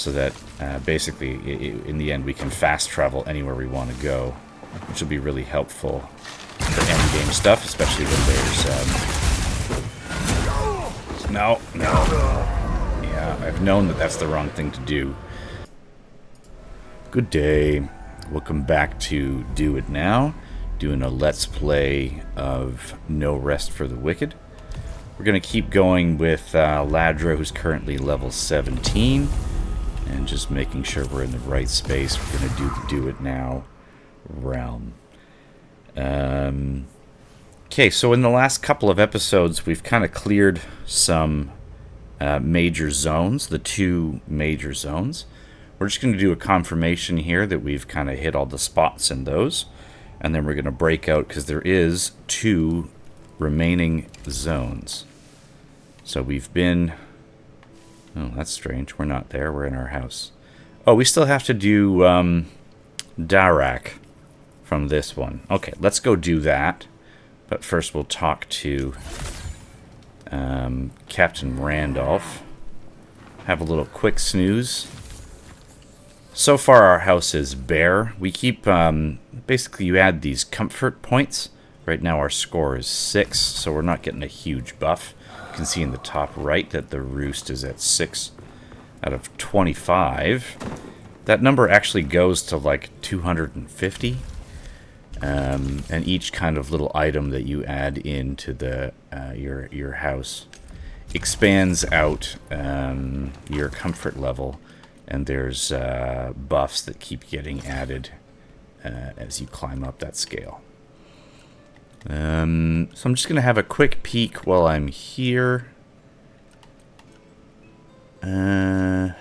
so that basically, in the end, we can fast travel anywhere we want to go, which will be really helpful for endgame stuff, especially when there's... No. Yeah, I've known that that's the wrong thing to do. Good day. Welcome back to Do It Now, doing a Let's Play of No Rest for the Wicked. We're going to keep going with Ladro, who's currently level 17, and just making sure we're in the right space. We're going to do the Do It Now realm. Okay, so in the last couple of episodes, we've kind of cleared some major zones, the two major zones. We're just going to do a confirmation here that we've kind of hit all the spots in those. And then we're going to break out, because there is 2 remaining zones. So we've been... Oh, that's strange. We're not there. We're in our house. Oh, we still have to do Darak from this one. Okay, let's go do that. But first we'll talk to Captain Randolph. Have a little quick snooze. So far our house is bare. We keep, basically you add these comfort points. Right now our score is 6, so we're not getting a huge buff. You can see in the top right that the Roost is at 6 out of 25. That number actually goes to like 250. And each kind of little item that you add into the your house expands out your comfort level. And there's buffs that keep getting added as you climb up that scale. So I'm just going to have a quick peek while I'm here. This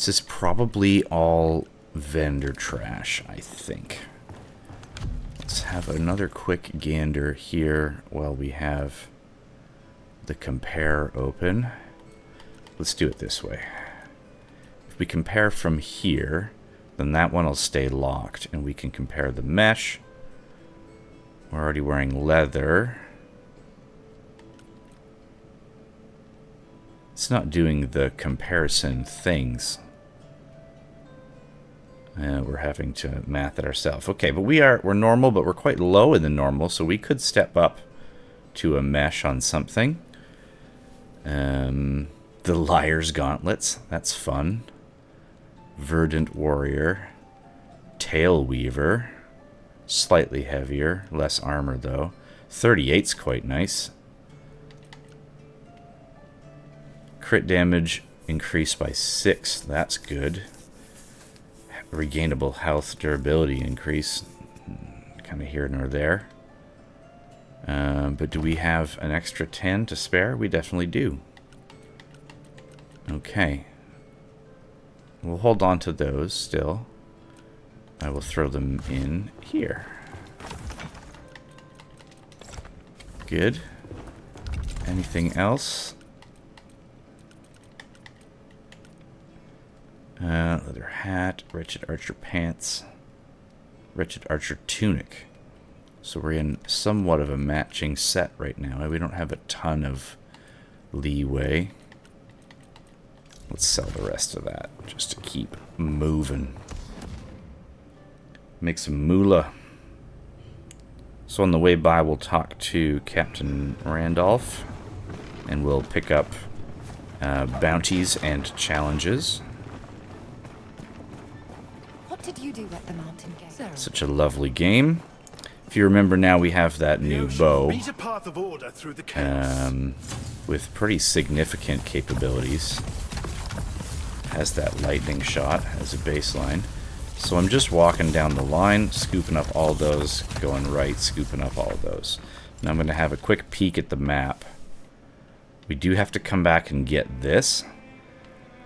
is probably all vendor trash, I think. Let's have another quick gander here while we have the compare open. Let's do it this way. If we compare from here, then that one will stay locked, and we can compare the mesh. We're already wearing leather. It's not doing the comparison things. We're having to math it ourselves. Okay, but we're normal, but we're quite low in the normal, so we could step up to a mesh on something. The Liar's Gauntlets, that's fun. Verdant Warrior, Tail Weaver, slightly heavier, less armor though. 38's quite nice. Crit damage increased by 6, that's good. Regainable health durability increase, kind of here nor there. But do we have an extra 10 to spare? We definitely do. Okay. We'll hold on to those still. I will throw them in here. Good. Anything else? Leather hat, Wretched Archer pants, Wretched Archer tunic. So we're in somewhat of a matching set right now. We don't have a ton of leeway. Let's sell the rest of that just to keep moving. Make some moolah. So on the way by, we'll talk to Captain Randolph, and we'll pick up bounties and challenges. What did you do at the mountain gate? Such a lovely game. If you remember now, we have that new bow with pretty significant capabilities. Has that lightning shot as a baseline. So I'm just walking down the line, scooping up all those, going right, scooping up all those. Now I'm going to have a quick peek at the map. We do have to come back and get this,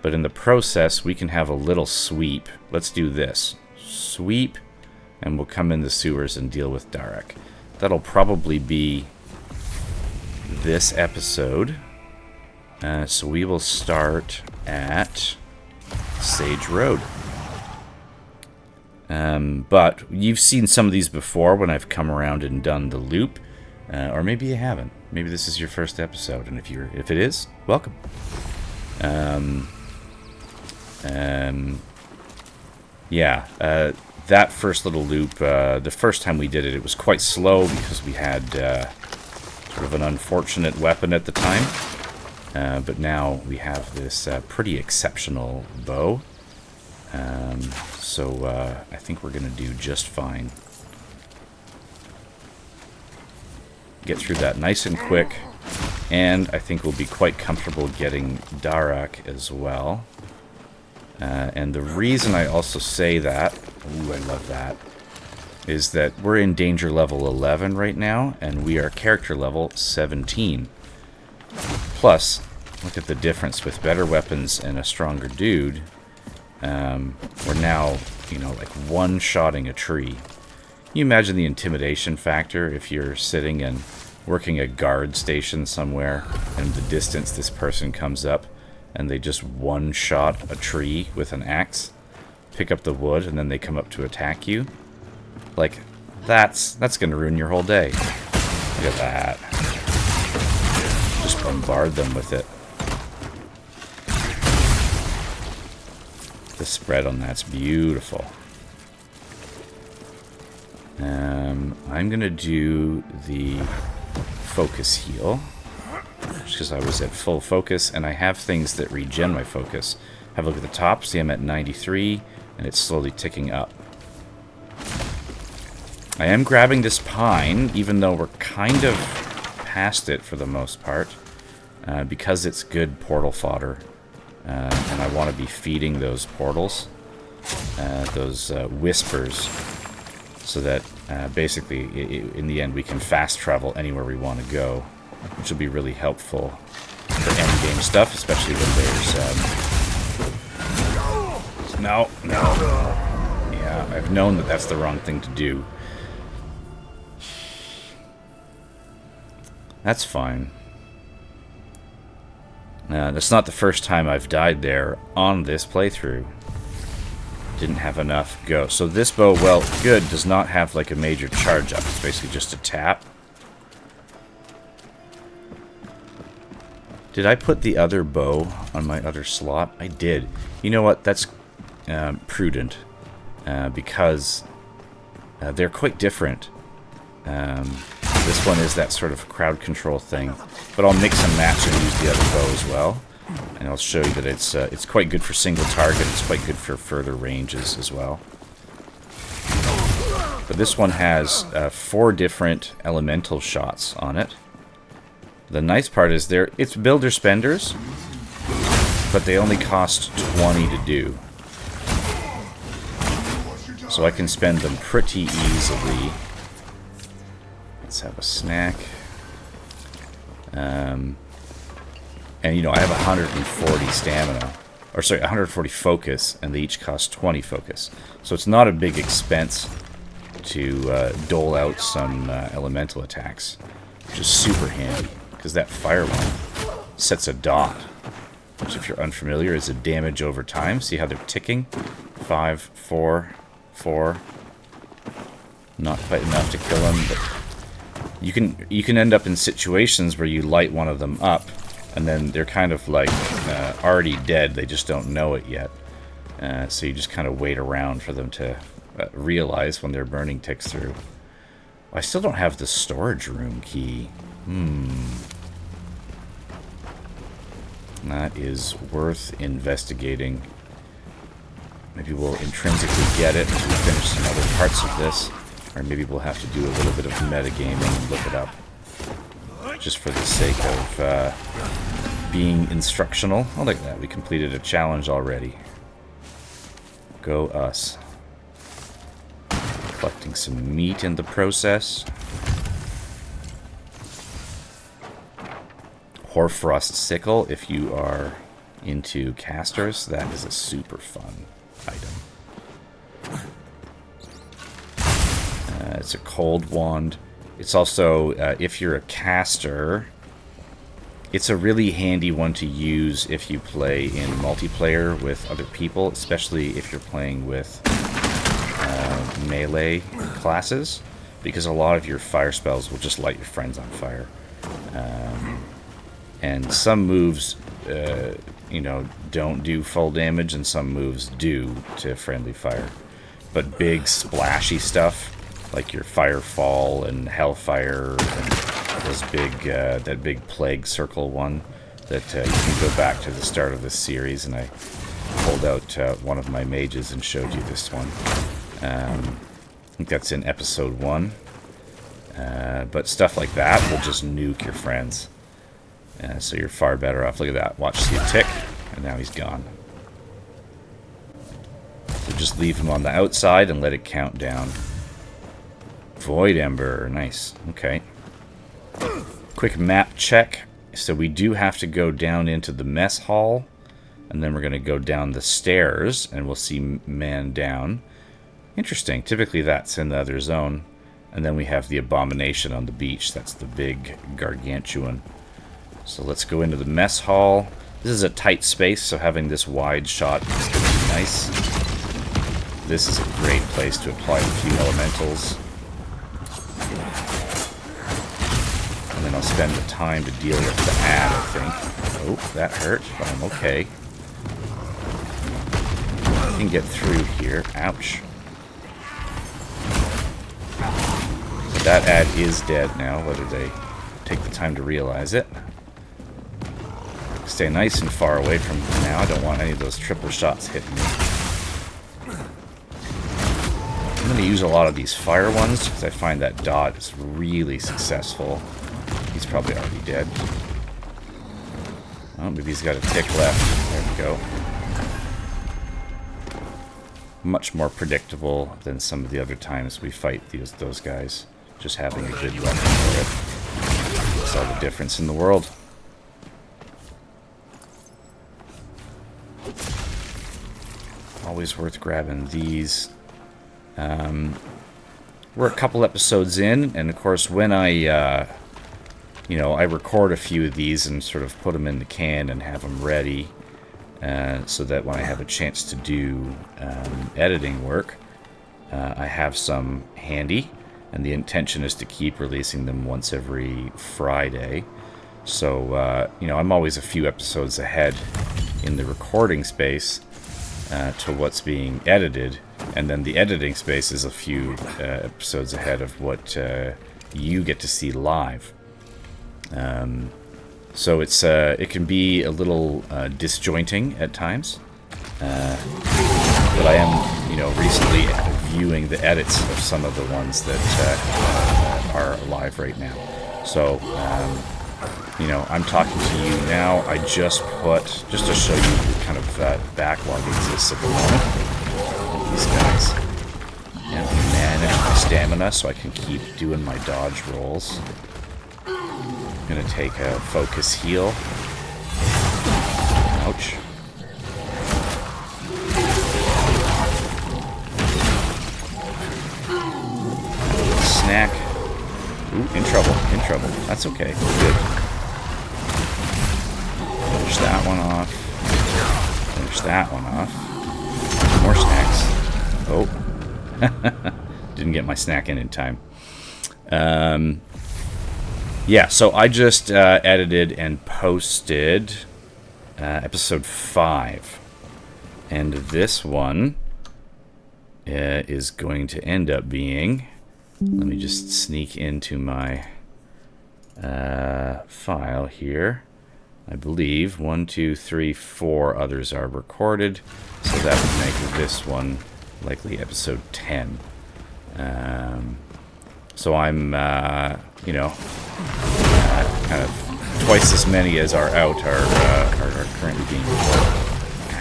but in the process we can have a little sweep. Let's do this. Sweep, and we'll come in the sewers and deal with Darak. That'll probably be this episode. So we will start at Sage Road. But you've seen some of these before when I've come around and done the loop, or maybe you haven't. Maybe this is your first episode, and if it is, welcome. Yeah, that first little loop, the first time we did it, it was quite slow because we had sort of an unfortunate weapon at the time. But now we have this pretty exceptional bow. So I think we're going to do just fine. Get through that nice and quick. And I think we'll be quite comfortable getting Darak as well. And the reason I also say that, ooh, I love that, is that we're in danger level 11 right now, and we are character level 17. Plus, look at the difference with better weapons and a stronger dude. We're now, you know, like one-shotting a tree. Can you imagine the intimidation factor if you're sitting and working a guard station somewhere, and in the distance this person comes up, and they just one-shot a tree with an axe, pick up the wood, and then they come up to attack you? Like, that's gonna ruin your whole day. Look at that. Just bombard them with it. The spread on that's beautiful. I'm gonna do the focus heal, just because I was at full focus, and I have things that regen my focus. Have a look at the top, see I'm at 93, and it's slowly ticking up. I am grabbing this pine, even though we're kind of past it for the most part, because it's good portal fodder, and I want to be feeding those portals, those whispers, so that basically, in the end, we can fast travel anywhere we want to go, which will be really helpful for endgame stuff, especially when there's... No. Yeah, I've known that that's the wrong thing to do. That's fine. That's not the first time I've died there on this playthrough. Didn't have enough go. So this bow, well, good, does not have like a major charge up. It's basically just a tap. Did I put the other bow on my other slot? I did. You know what? That's prudent, because they're quite different. This one is that sort of crowd control thing, but I'll mix and match and use the other bow as well. And I'll show you that it's quite good for single target. It's quite good for further ranges as well. But this one has 4 different elemental shots on it. The nice part is it's builder spenders, but they only cost 20 to do. So I can spend them pretty easily. Let's have a snack. And, you know, I have 140 stamina. Or, sorry, 140 focus, and they each cost 20 focus. So it's not a big expense to dole out some elemental attacks, which is super handy, because that fire one sets a dot, which, if you're unfamiliar, is a damage over time. See how they're ticking? 5, 4, 4. Not quite enough to kill them, but you can end up in situations where you light one of them up, and then they're kind of like already dead. They just don't know it yet. So you just kind of wait around for them to realize when their burning ticks through. I still don't have the storage room key. That is worth investigating. Maybe we'll intrinsically get it as we finish some other parts of this. Or maybe we'll have to do a little bit of metagaming and look it up. Just for the sake of being instructional. Oh, look at that. We completed a challenge already. Go us. Collecting some meat in the process. Hoarfrost Sickle, if you are into casters, that is a super fun item. It's a cold wand. It's also, if you're a caster, it's a really handy one to use if you play in multiplayer with other people, especially if you're playing with melee classes, because a lot of your fire spells will just light your friends on fire. And some moves, don't do full damage, and some moves do to friendly fire. But big splashy stuff, like your Firefall and Hellfire, and those that big Plague Circle one, that you can go back to the start of this series, and I pulled out one of my mages and showed you this one. I think that's in episode 1. But stuff like that will just nuke your friends. So you're far better off. Look at that. Watch, see a tick, and now he's gone. So just leave him on the outside and let it count down. Void Ember. Nice. Okay. Quick map check. So we do have to go down into the mess hall, and then we're going to go down the stairs, and we'll see man down. Interesting. Typically that's in the other zone. And then we have the Abomination on the beach. That's the big gargantuan. So let's go into the mess hall. This is a tight space, so having this wide shot is going to be nice. This is a great place to apply a few elementals. And then I'll spend the time to deal with the ad, I think. Oh, that hurt, but I'm okay. I can get through here. Ouch. That ad is dead now, whether they take the time to realize it. Stay nice and far away from him now. I don't want any of those triple shots hitting me. I'm going to use a lot of these fire ones because I find that dot is really successful. He's probably already dead. Oh, maybe he's got a tick left. There we go. Much more predictable than some of the other times we fight those guys. Just having a good weapon for it makes all the difference in the world. Always worth grabbing these. We're a couple episodes in, and of course when I record a few of these and sort of put them in the can and have them ready, so that when I have a chance to do editing work, I have some handy. And the intention is to keep releasing them once every Friday. So, I'm always a few episodes ahead in the recording space to what's being edited. And then the editing space is a few episodes ahead of what you get to see live. So it can be a little disjointing at times. But I am, recently viewing the edits of some of the ones that are live right now. So, I'm talking to you now. I just to show you the kind of backlog exists at the moment. These guys. And manage my stamina so I can keep doing my dodge rolls. I'm going to take a focus heal. Ouch. Snack. Ooh, in trouble. That's okay. Good. Finish that one off. Finish that one off. More snacks. Oh. Didn't get my snack in time. Yeah, so I just edited and posted episode 5. And this one is going to end up being... Let me just sneak into my file here. I believe 1, 2, 3, 4 others are recorded, so that would make this one likely episode 10. So I'm, kind of twice as many as are out are currently being recorded.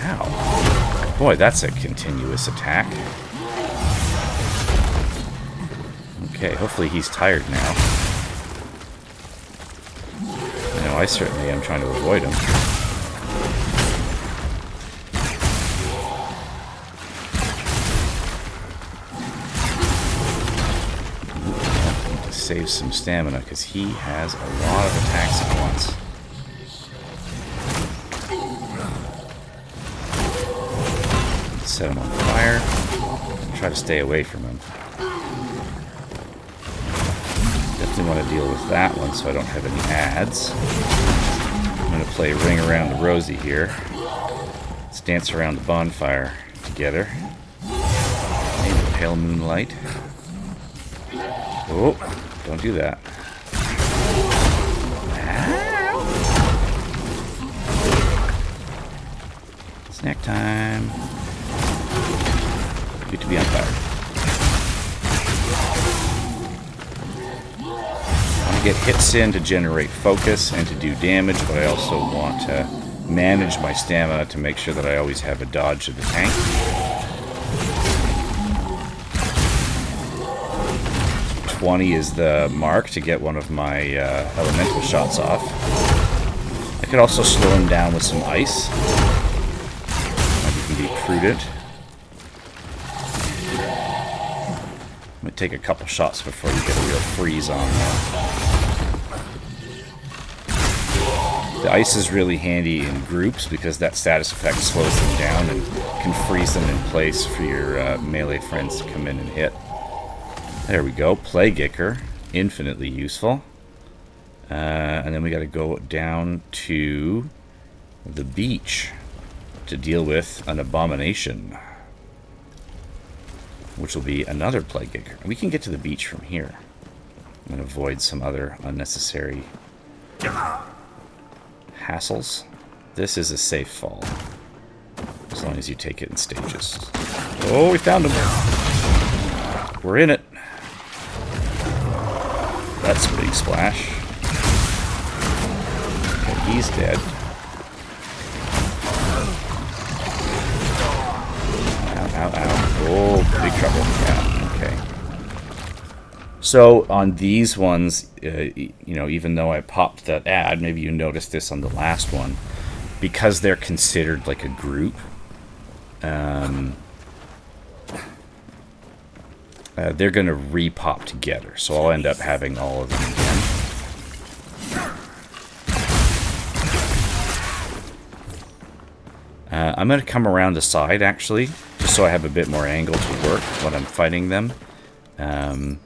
Ow. Boy, that's a continuous attack. Okay, hopefully he's tired now. I know I certainly am trying to avoid him. I need to save some stamina because he has a lot of attacks at once. Set him on fire. Try to stay away from him. Definitely want to deal with that one so I don't have any ads. I'm going to play Ring Around the Rosie here. dance around the bonfire together. In the pale moonlight. Oh, don't do that. Ow. Snack time. Good to be on fire. I want to get hits in to generate focus and to do damage, but I also want to manage my stamina to make sure that I always have a dodge of the tank. .20 is the mark to get one of my elemental shots off. I could also slow him down with some ice. Maybe can be prudent. Might take a couple shots before you get a real freeze on them. The ice is really handy in groups because that status effect slows them down and can freeze them in place for your melee friends to come in and hit. There we go. Plague Ichor. Infinitely useful. And then we got to go down to the beach to deal with an abomination, which will be another Plague Ichor. We can get to the beach from here and avoid some other unnecessary hassles. This is a safe fall, as long as you take it in stages. Oh, we found him. We're in it. That's a big splash. Okay, he's dead. Ow, ow, ow. Oh, big trouble. Yeah, okay. So on these ones, you know, even though I popped that ad, maybe you noticed this on the last one, because they're considered like a group, they're going to re-pop together. So I'll end up having all of them again. I'm going to come around the side, actually, just so I have a bit more angle to work when I'm fighting them. And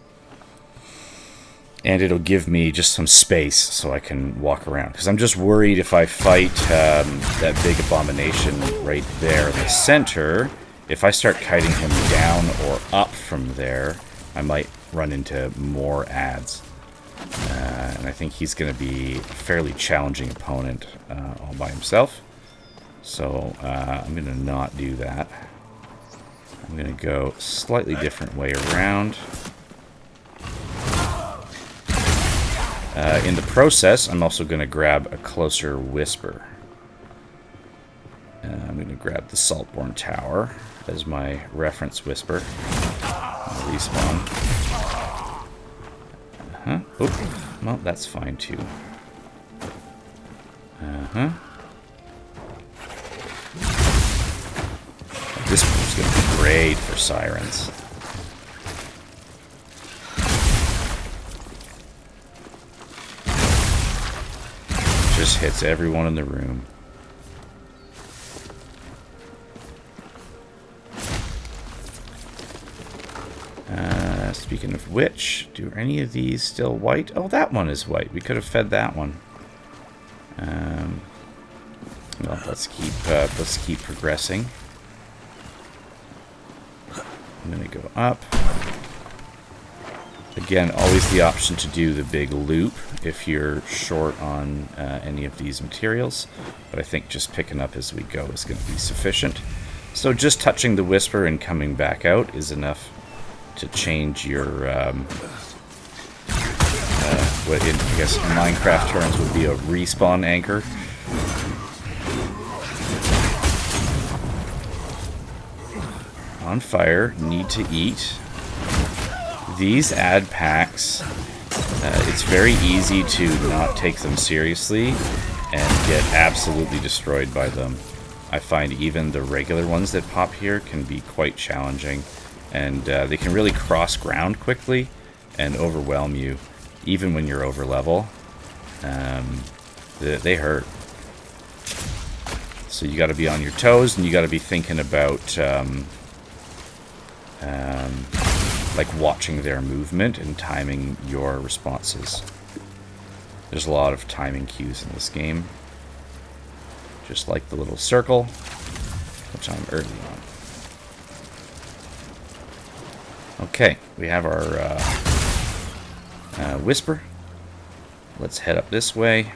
it'll give me just some space so I can walk around. Because I'm just worried if I fight that big abomination right there in the center, if I start kiting him down or up from there, I might run into more ads. And I think he's going to be a fairly challenging opponent all by himself. So I'm going to not do that. I'm going to go a slightly different way around. In the process, I'm also going to grab a closer whisper. I'm going to grab the Saltborn Tower as my reference whisper. I'll respawn. Oop. Well, that's fine too. This one's going to be great for sirens. Just hits everyone in the room. Speaking of which, do any of these still white? Oh, that one is white. We could have fed that one. Well, let's keep progressing. I'm gonna go up. Again, always the option to do the big loop if you're short on any of these materials, but I think just picking up as we go is going to be sufficient. So just touching the whisper and coming back out is enough to change your, what in, I guess, Minecraft terms would be a respawn anchor. On fire, need to eat. These ad packs, it's very easy to not take them seriously and get absolutely destroyed by them. I find even the regular ones that pop here can be quite challenging, and they can really cross ground quickly and overwhelm you, even when you're over level. They hurt. So you got to be on your toes, and you got to be thinking about like watching their movement and timing your responses. There's a lot of timing cues in this game. Just like the little circle. which I'm early on. Okay, we have our Whisper. Let's head up this way.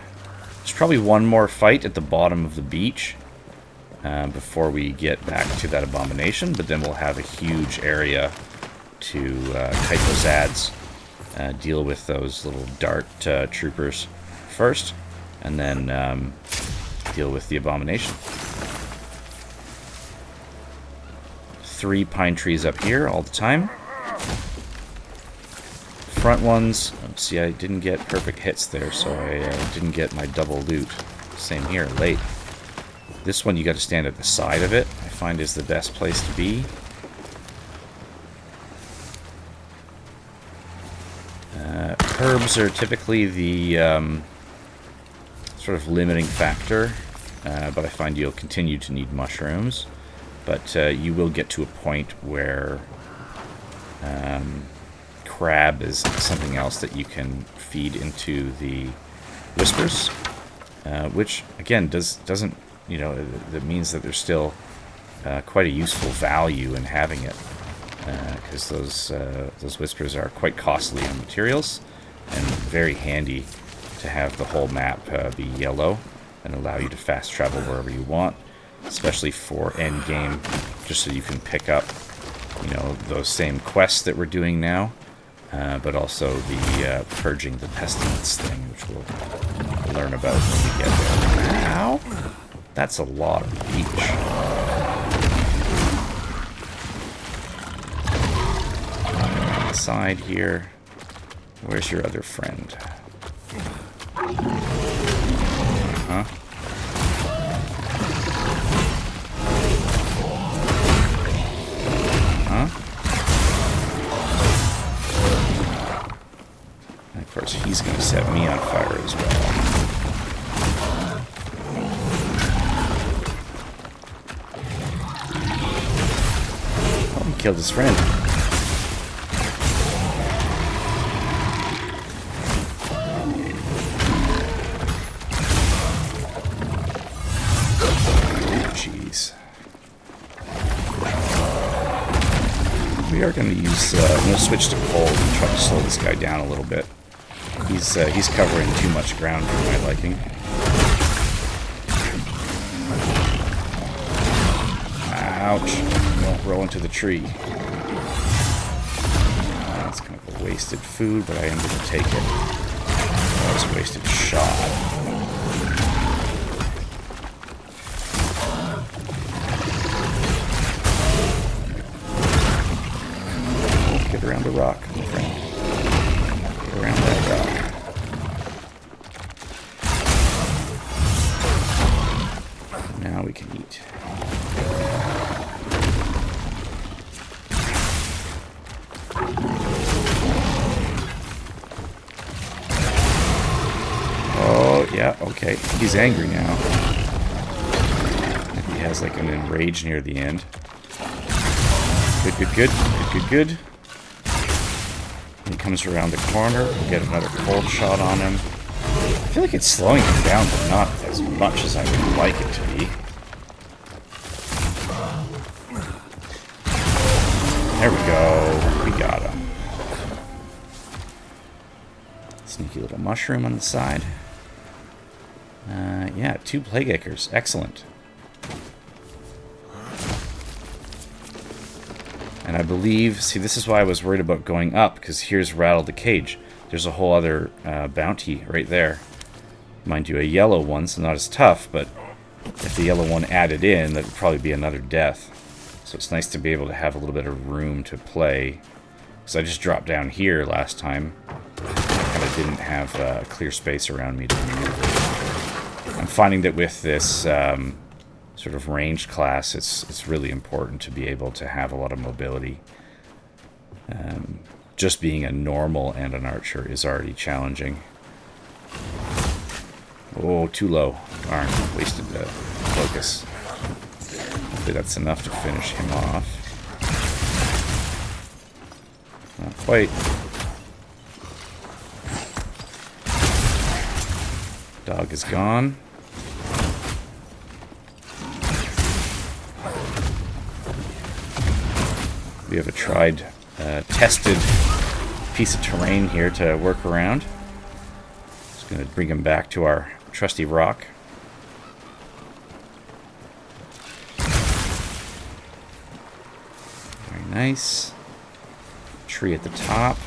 There's probably one more fight at the bottom of the beach before we get back to that abomination, but then we'll have a huge area to kite those ads, deal with those little dart troopers first, and then deal with the abomination. 3 pine trees up here all the time. Front ones, see, I didn't get perfect hits there, so I didn't get my double loot. Same here, late. This one you got to stand at the side of it, I find is the best place to be. Herbs are typically the sort of limiting factor, but I find you'll continue to need mushrooms. But you will get to a point where crab is something else that you can feed into the whispers, which again doesn't that means that there's still quite a useful value in having it, because those whispers are quite costly on materials and very handy to have the whole map be yellow and allow you to fast travel wherever you want, especially for end game, just so you can pick up those same quests that we're doing now, but also the purging the pestilence thing, which we'll learn about when we get there. Ow! That's a lot of beach. Side here. Where's your other friend? Huh? Huh? And of course, he's going to set me on fire as well. Oh, he killed his friend. We are going to use. I'm going to switch to cold and try to slow this guy down a little bit. He's covering too much ground for my liking. Ouch! Don't roll into the tree. That's kind of a wasted food, but I am going to take it. That was a wasted shot. Get around the rock, my friend. Get around that rock. Now we can eat. Oh, yeah, okay. He's angry now. He has like an enrage near the end. Good, good, good. Good, good, good. He comes around the corner, we'll get another cold shot on him. I feel like it's slowing him down, but not as much as I would like it to be. There we go. We got him. Sneaky little mushroom on the side. Yeah, 2 Plague Ichors. Excellent. And I believe, see, this is why I was worried about going up, because here's Rattle the Cage. There's a whole other bounty right there. Mind you, a yellow one, so not as tough, but if the yellow one added in, that would probably be another death. So it's nice to be able to have a little bit of room to play. Because I just dropped down here last time. I kind of didn't have clear space around me to maneuver. I'm finding that with this sort of ranged class, it's really important to be able to have a lot of mobility. Just being a normal and an archer is already challenging. Oh, too low. Darn, wasted the focus. Hopefully that's enough to finish him off. Not quite. Dog is gone. We have a tried, tested piece of terrain here to work around. Just going to bring him back to our trusty rock. Very nice. Tree at the top.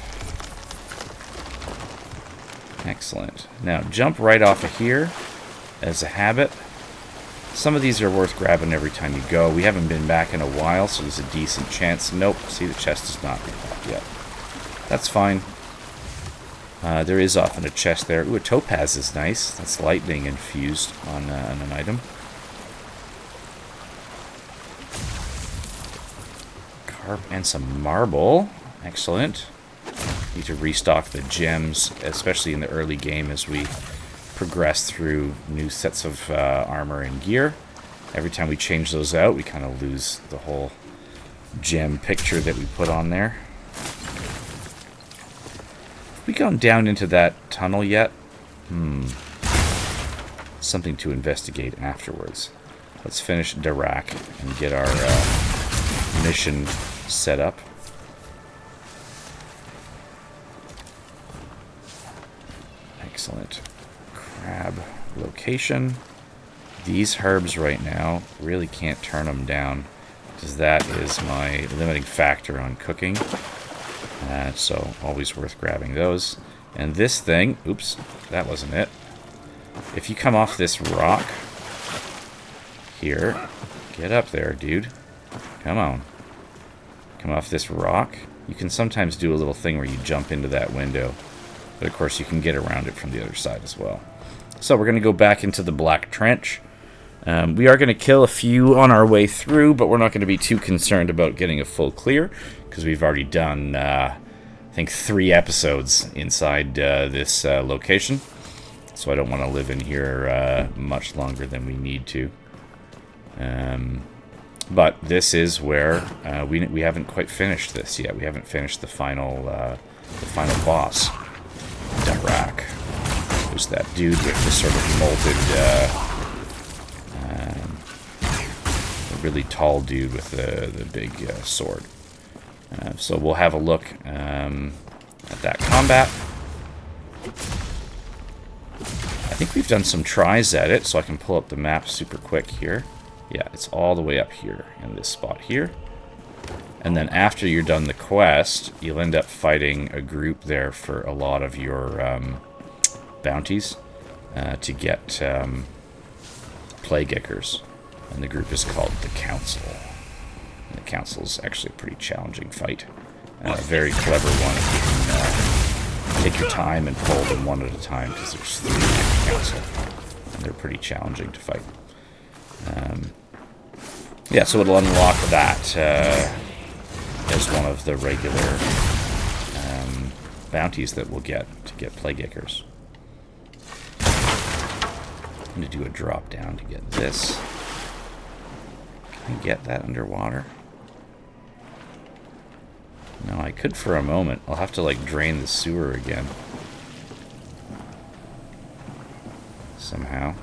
Excellent. Now jump right off of here as a habit. Some of these are worth grabbing every time you go. We haven't been back in a while, so there's a decent chance. Nope, see, the chest is not up yet. That's fine. There is often a chest there. Ooh, a topaz is nice. That's lightning infused on an item. Carp and some marble. Excellent. Need to restock the gems, especially in the early game as we progress through new sets of armor and gear. Every time we change those out, we kind of lose the whole gem picture that we put on there. Have we gone down into that tunnel yet? Something to investigate afterwards. Let's finish Darak and get our mission set up. Excellent. Crab location. These herbs right now, really can't turn them down, because that is my limiting factor on cooking. So always worth grabbing those. And this thing, oops, that wasn't it. If you come off this rock here, get up there, dude. Come on. Come off this rock. You can sometimes do a little thing where you jump into that window. But of course you can get around it from the other side as well. So we're going to go back into the Black Trench. We are going to kill a few on our way through, but we're not going to be too concerned about getting a full clear, because we've already done, I think, 3 episodes inside this location. So I don't want to live in here much longer than we need to. But this is where we haven't quite finished this yet. We haven't finished the final boss. Darak. There's that dude with the sort of molded, a really tall dude with the big sword. So we'll have a look at that combat. I think we've done some tries at it, so I can pull up the map super quick here. Yeah, it's all the way up here in this spot here. And then after you're done the quest, you'll end up fighting a group there for a lot of your bounties to get Plague Ichors. And the group is called the Council. And the Council is actually a pretty challenging fight. A very clever one if you can take your time and pull them one at a time, because there's 3 in the Council. And they're pretty challenging to fight. Yeah, so it'll unlock that as one of the regular bounties that we'll get to get Plague Ichors. I'm going to do a drop down to get this. Can I get that underwater? No, I could for a moment. I'll have to, like, drain the sewer again. Somehow.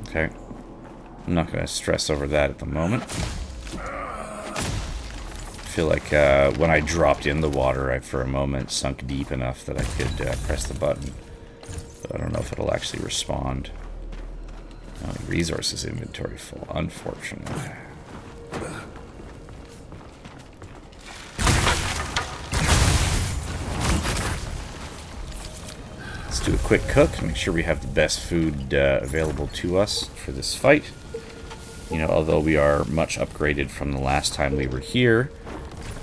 Okay. I'm not going to stress over that at the moment. I feel like when I dropped in the water, I for a moment sunk deep enough that I could press the button. But I don't know if it'll actually respond. Oh, resources inventory full, unfortunately. Let's do a quick cook, make sure we have the best food available to us for this fight. You know, although we are much upgraded from the last time we were here,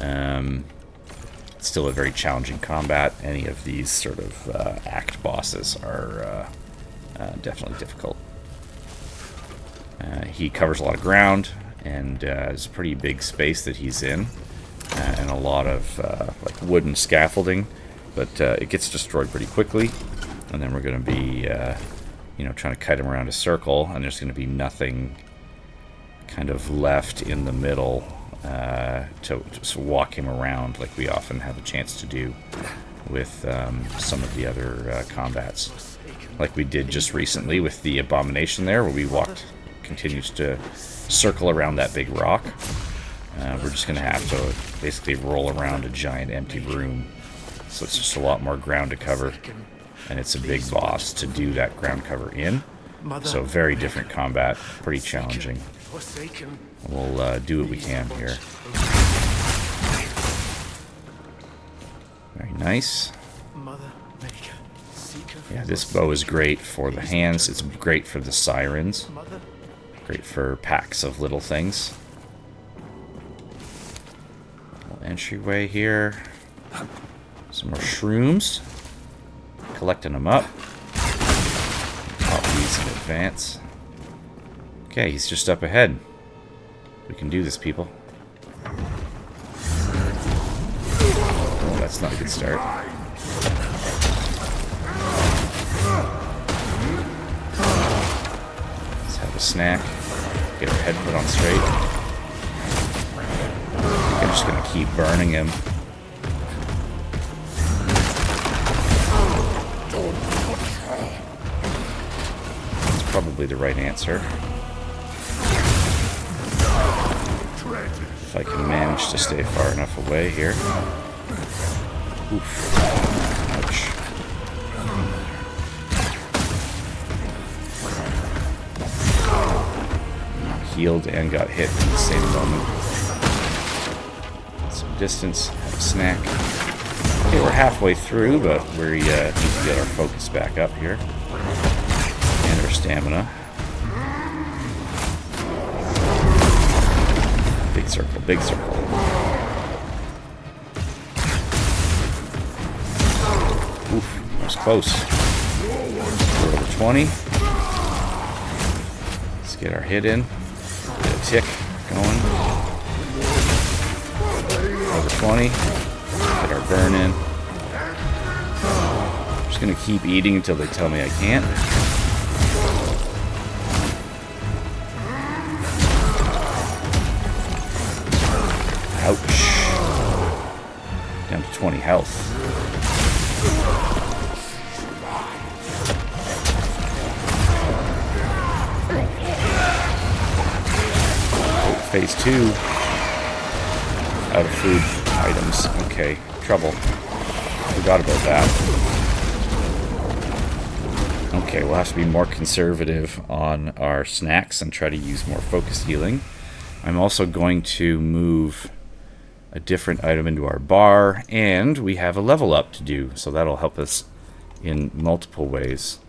it's still a very challenging combat. Any of these sort of act bosses are definitely difficult. He covers a lot of ground, and it's a pretty big space that he's in, and a lot of like wooden scaffolding, but it gets destroyed pretty quickly. And then we're going to be, you know, trying to kite him around a circle, and there's going to be nothing kind of left in the middle to just walk him around like we often have a chance to do with some of the other combats. Like we did just recently with the Abomination there, where we continues to circle around that big rock. we're just going to have to basically roll around a giant empty room. So it's just a lot more ground to cover. And it's a big boss to do that ground cover in. So very different combat, pretty challenging. We'll do what we can here. Very nice. Yeah, this bow is great for the hands. It's great for the sirens. Great for packs of little things. Little entryway here. Some more shrooms. Collecting them up. Pop these in advance. Okay, he's just up ahead. We can do this, people. Oh, that's not a good start. Let's have a snack. Get our head put on straight. I'm just gonna keep burning him. That's probably the right answer. If I can manage to stay far enough away here. Oof. Ouch. Healed and got hit at the same moment. Some distance, have a snack. Okay, we're halfway through, but we need to get our focus back up here. And our stamina. Big circle, big circle. Oof, that was close. We're over 20. Let's get our hit in. Get a tick going. Over 20. Get our burn in. I'm just going to keep eating until they tell me I can't. Ouch. Down to 20 health. Phase 2. Out of food items. Okay, trouble. Forgot about that. Okay, we'll have to be more conservative on our snacks and try to use more focused healing. I'm also going to move a different item into our bar, and we have a level up to do, so that'll help us in multiple ways.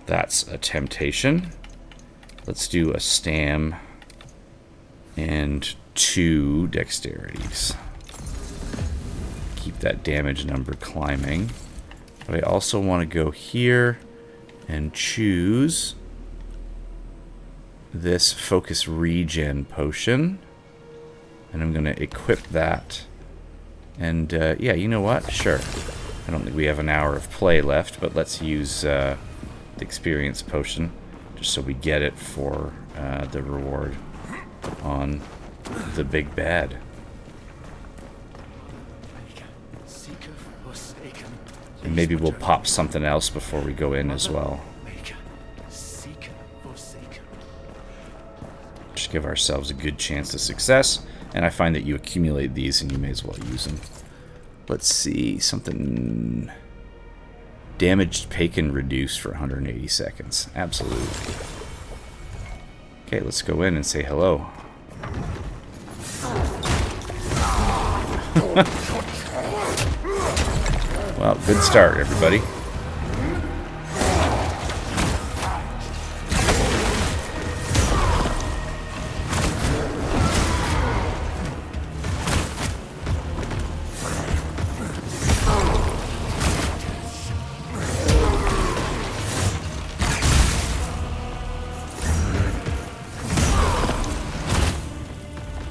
That's a temptation. Let's do a stam and 2 dexterities. Keep that damage number climbing. But I also want to go here and choose this focus regen potion. And I'm going to equip that. And yeah, you know what? Sure. I don't think we have an hour of play left, but let's use the experience potion just so we get it for the reward on the big bad. And maybe we'll pop something else before we go in as well. Just give ourselves a good chance of success. And I find that you accumulate these and you may as well use them. Let's see, something... Damaged Pagan reduced for 180 seconds. Absolutely. Okay, let's go in and say hello. Well, good start, everybody.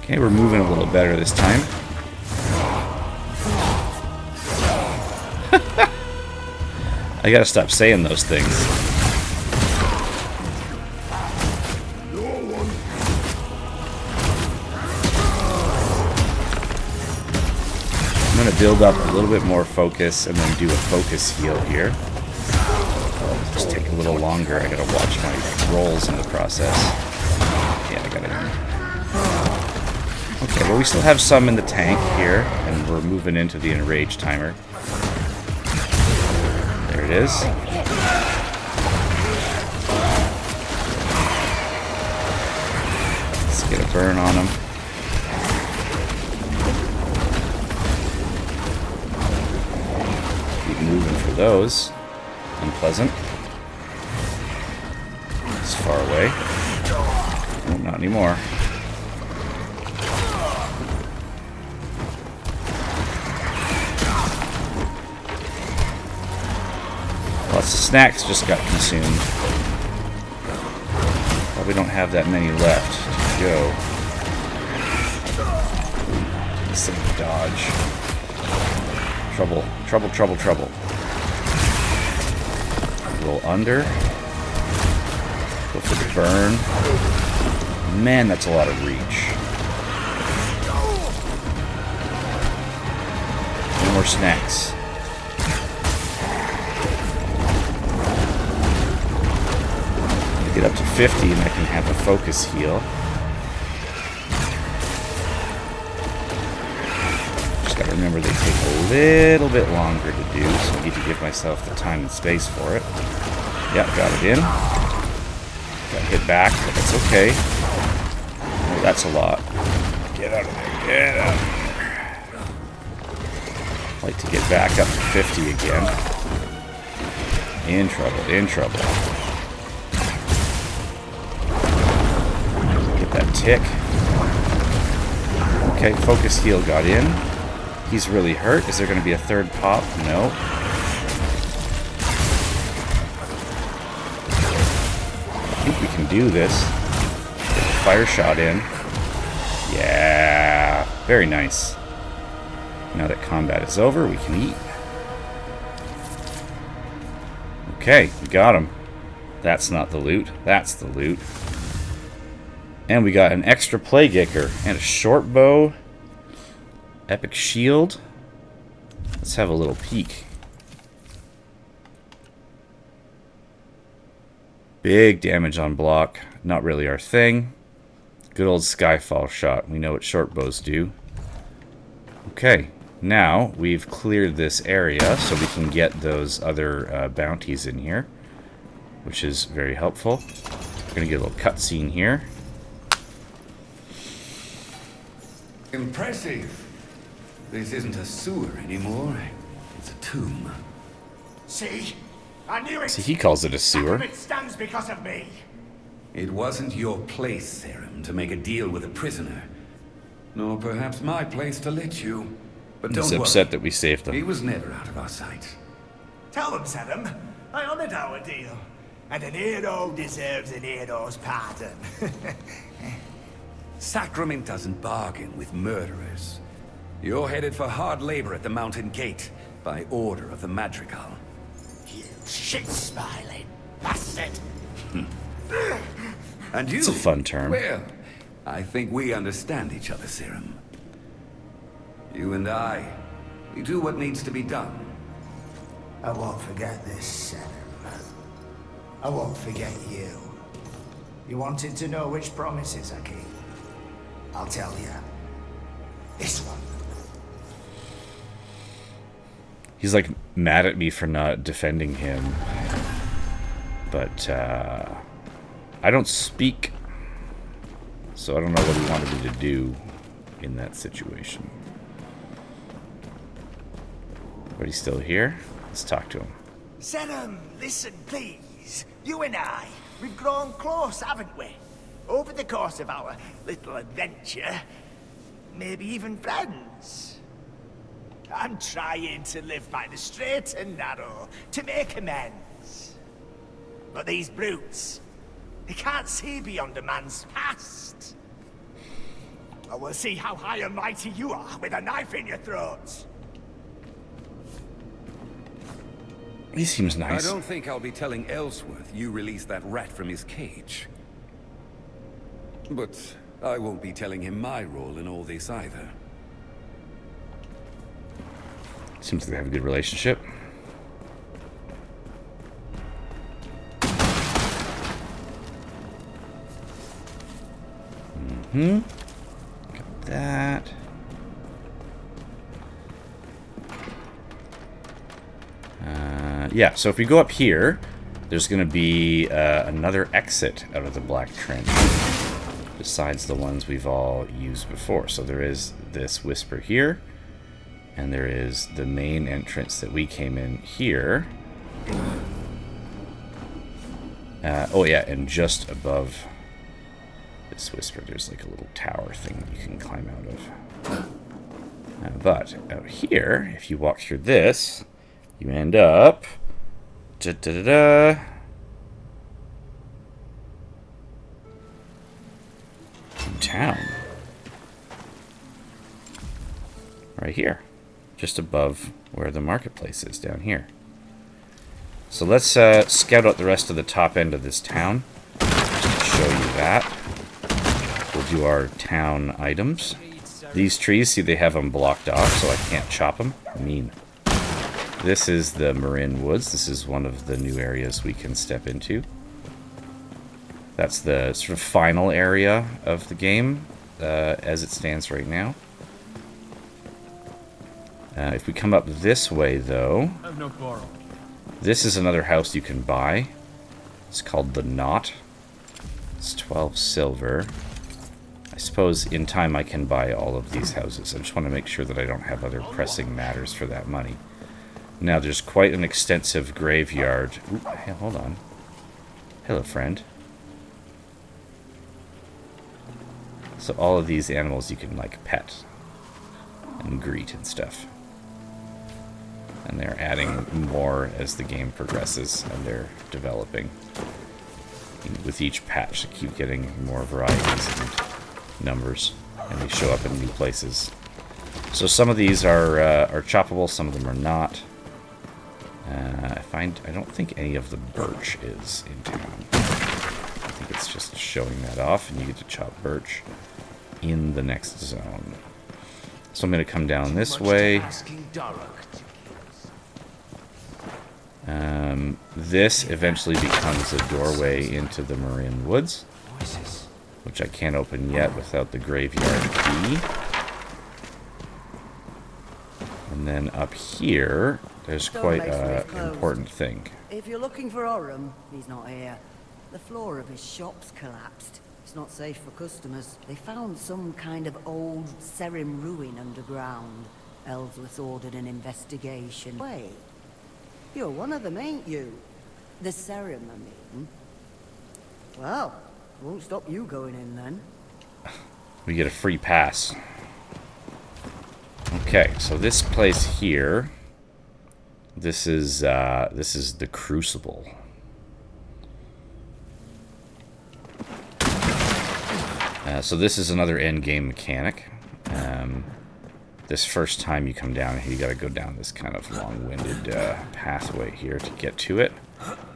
Okay, we're moving a little better this time. I gotta stop saying those things. I'm gonna build up a little bit more focus and then do a focus heal here. It'll just take a little longer. I gotta watch my rolls in the process. got it. Okay, well we still have some in the tank here, and we're moving into the enrage timer. There it is. Let's get a burn on him. Keep moving for those. Unpleasant. It's far away. Oh, not anymore. Lots of snacks just got consumed. Probably don't have that many left to go. This thing dodge. Trouble, trouble, trouble, trouble. Roll under. Go for the burn. Man, that's a lot of reach. No more snacks. Get up to 50 and I can have a focus heal. Just gotta remember they take a little bit longer to do, so I need to give myself the time and space for it. Yep, got it in. Got hit back, but that's okay. Oh, that's a lot. Get out of there, get out of there. I'd like to get back up to 50 again. In trouble, in trouble. That tick. Okay, focus heal got in. He's really hurt. Is there going to be a third pop? No. I think we can do this. Get the fire shot in. Yeah. Very nice. Now that combat is over, we can eat. Okay, we got him. That's not the loot. That's the loot. And we got an extra Plague Ichor and a short bow. Epic shield. Let's have a little peek. Big damage on block. Not really our thing. Good old Skyfall shot. We know what short bows do. Okay. Now we've cleared this area so we can get those other bounties in here, which is very helpful. We're going to get a little cutscene here. Impressive. This isn't a sewer anymore. It's a tomb. See? I knew it! See, he calls it a sewer. It stands because of me! It wasn't your place, Cerum, to make a deal with a prisoner. Nor perhaps my place to let you. But don't He's worry. upset that we saved He him. was never out of our sight. Tell them, Cerum. I honored our deal. And an hero deserves an hero's pardon. Sacrament doesn't bargain with murderers. You're headed for hard labor at the Mountain Gate, by order of the Madrigal. You shit-smiling bastard! And you? It's a fun term. Well, I think we understand each other, Cerum. You and I, we do what needs to be done. I won't forget this, Cerum. I won't forget you. You wanted to know which promises I keep? I'll tell you. This one. He's like mad at me for not defending him. But I don't speak. So I don't know what he wanted me to do in that situation. But he's still here. Let's talk to him. Cerum, listen, please. You and I, we've grown close, haven't we? Over the course of our little adventure. Maybe even friends. I'm trying to live by the straight and narrow, to make amends. But these brutes, they can't see beyond a man's past. I will see how high and mighty you are with a knife in your throat. He seems nice. I don't think I'll be telling Ellsworth you released that rat from his cage. But I won't be telling him my role in all this either. Seems like they have a good relationship. Got that. Yeah, so if we go up here, there's going to be another exit out of the Black Trench, besides the ones we've all used before. So there is this whisper here, and there is the main entrance that we came in here. Oh yeah, and just above this whisper, there's like a little tower thing you can climb out of. But out here, if you walk through this, you end up in town. Right here. Just above where the marketplace is, down here. So let's scout out the rest of the top end of this town. Just to show you that. We'll do our town items. These trees, see they have them blocked off, so I can't chop them. Mean. This is the Marin Woods. This is one of the new areas we can step into. That's the sort of final area of the game as it stands right now. If we come up this way, though, this is another house you can buy. It's called the Knot. It's 12 silver. I suppose in time I can buy all of these houses. I just want to make sure that I don't have other pressing matters for that money. Now, there's quite an extensive graveyard. Ooh, hey, hold on. Hello, friend. So all of these animals you can, like, pet and greet and stuff. And they're adding more as the game progresses, and they're developing. With each patch, they keep getting more varieties and numbers, and they show up in new places. So some of these are choppable, some of them are not. I don't think any of the birch is in town. I think it's just showing that off, and you get to chop birch in the next zone. So I'm going to come down this way. This eventually becomes a doorway into the Marin Woods, which I can't open yet without the graveyard key. And then up here, there's quite an important thing. If you're looking for Orban, he's not here. The floor of his shop's collapsed. It's not safe for customers. They found some kind of old Cerum ruin underground. Ellsworth ordered an investigation. Wait, you're one of them, ain't you? The Cerum, I mean. Well, won't stop you going in then. We get a free pass. Okay, so this place here, this is the Crucible. So this is another end game mechanic. This first time you come down here, you got to go down this kind of long-winded pathway here to get to it.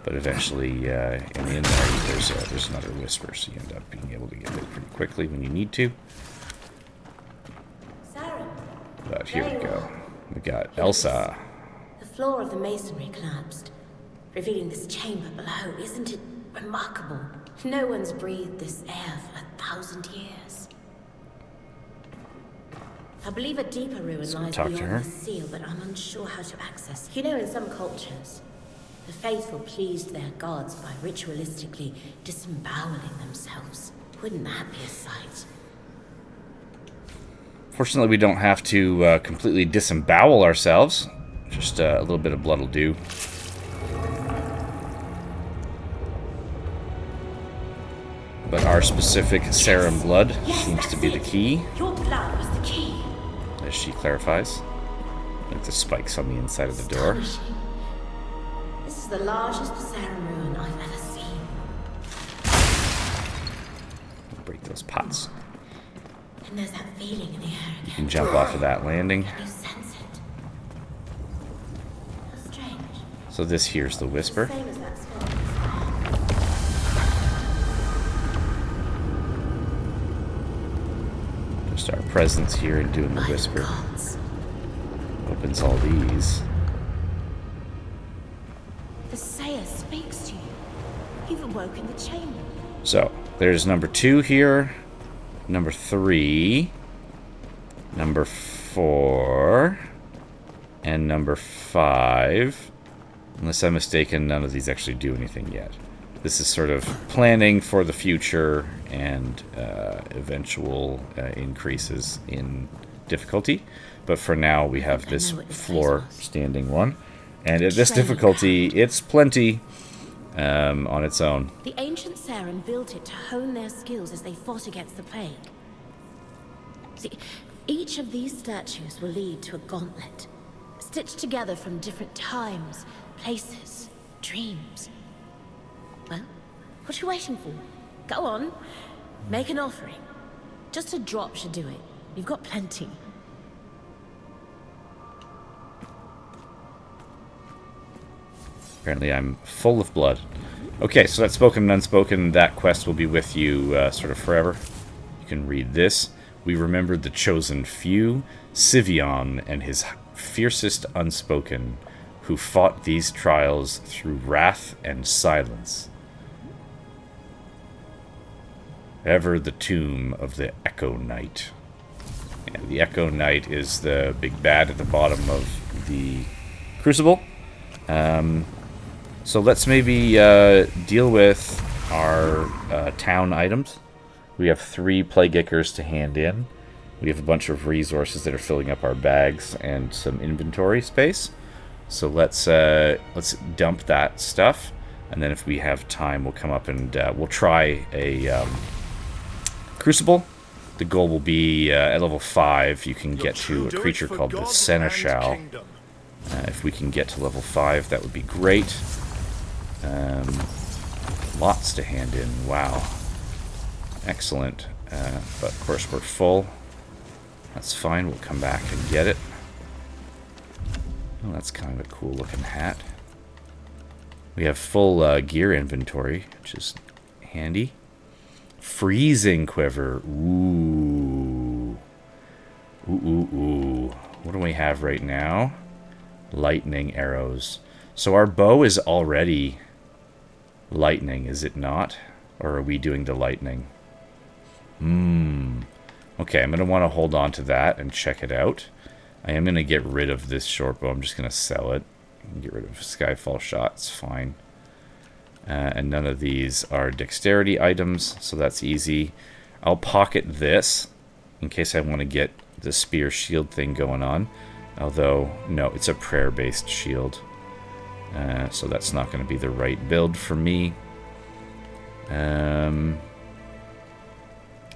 But eventually, in the end there's another whisper, so you end up being able to get there pretty quickly when you need to. But here we go. We got Elsa. The floor of the masonry collapsed, revealing this chamber below. Isn't it remarkable? No one's breathed this air for 1,000 years. I believe a deeper ruin lies beyond the seal, but I'm unsure how to access. You know, in some cultures, the faithful pleased their gods by ritualistically disemboweling themselves. Wouldn't that be a sight? Fortunately, we don't have to completely disembowel ourselves. Just a little bit of blood will do. But our specific Cerum blood seems to be the key. Your blood was the key. As she clarifies. Like the spikes on the inside of the door. This is the largest Cerum ruin I've ever seen. Break those pots. And there's that feeling in the air again. You can jump off of that landing. Can you sense it? How strange. So this here's the whisper. Same as that spot. Just our presence here and doing the whisper. Gods. Opens all these. The Sayer speaks to you. You've awoken the chamber. So, there's number 2 here. number 3, number 4, and number 5. Unless I'm mistaken, none of these actually do anything yet. This is sort of planning for the future and eventual increases in difficulty. But for now, we have this floor standing one. And at this difficulty, it's plenty on its own. The ancient Cerum built it to hone their skills as they fought against the plague. See, each of these statues will lead to a gauntlet, stitched together from different times, places, dreams. Well, what are you waiting for? Go on, make an offering. Just a drop should do it. You've got plenty. Apparently I'm full of blood. Okay, so that's Spoken and Unspoken. That quest will be with you sort of forever. You can read this. We remembered the chosen few, Sivion and his fiercest Unspoken, who fought these trials through wrath and silence. Ever the tomb of the Echo Knight. Yeah, the Echo Knight is the big bad at the bottom of the Crucible. So let's maybe deal with our town items. We have 3 Plague Ichors to hand in. We have a bunch of resources that are filling up our bags and some inventory space. So let's dump that stuff, and then if we have time, we'll come up and we'll try a Crucible. The goal will be at level 5. You can get to a creature called the Seneschal. If we can get to level 5, that would be great. Lots to hand in. Wow. Excellent. But of course we're full. That's fine. We'll come back and get it. Oh, that's kind of a cool looking hat. We have full gear inventory, which is handy. Freezing quiver. Ooh. Ooh, ooh, ooh. What do we have right now? Lightning arrows. So our bow is already lightning, is it not? Or are we doing the lightning? Okay, I'm going to want to hold on to that and check it out. I am going to get rid of this short bow. I'm just going to sell it. Get rid of Skyfall Shot. It's fine. And none of these are dexterity items, so that's easy. I'll pocket this in case I want to get the spear shield thing going on. Although, no, it's a prayer-based shield. So that's not going to be the right build for me.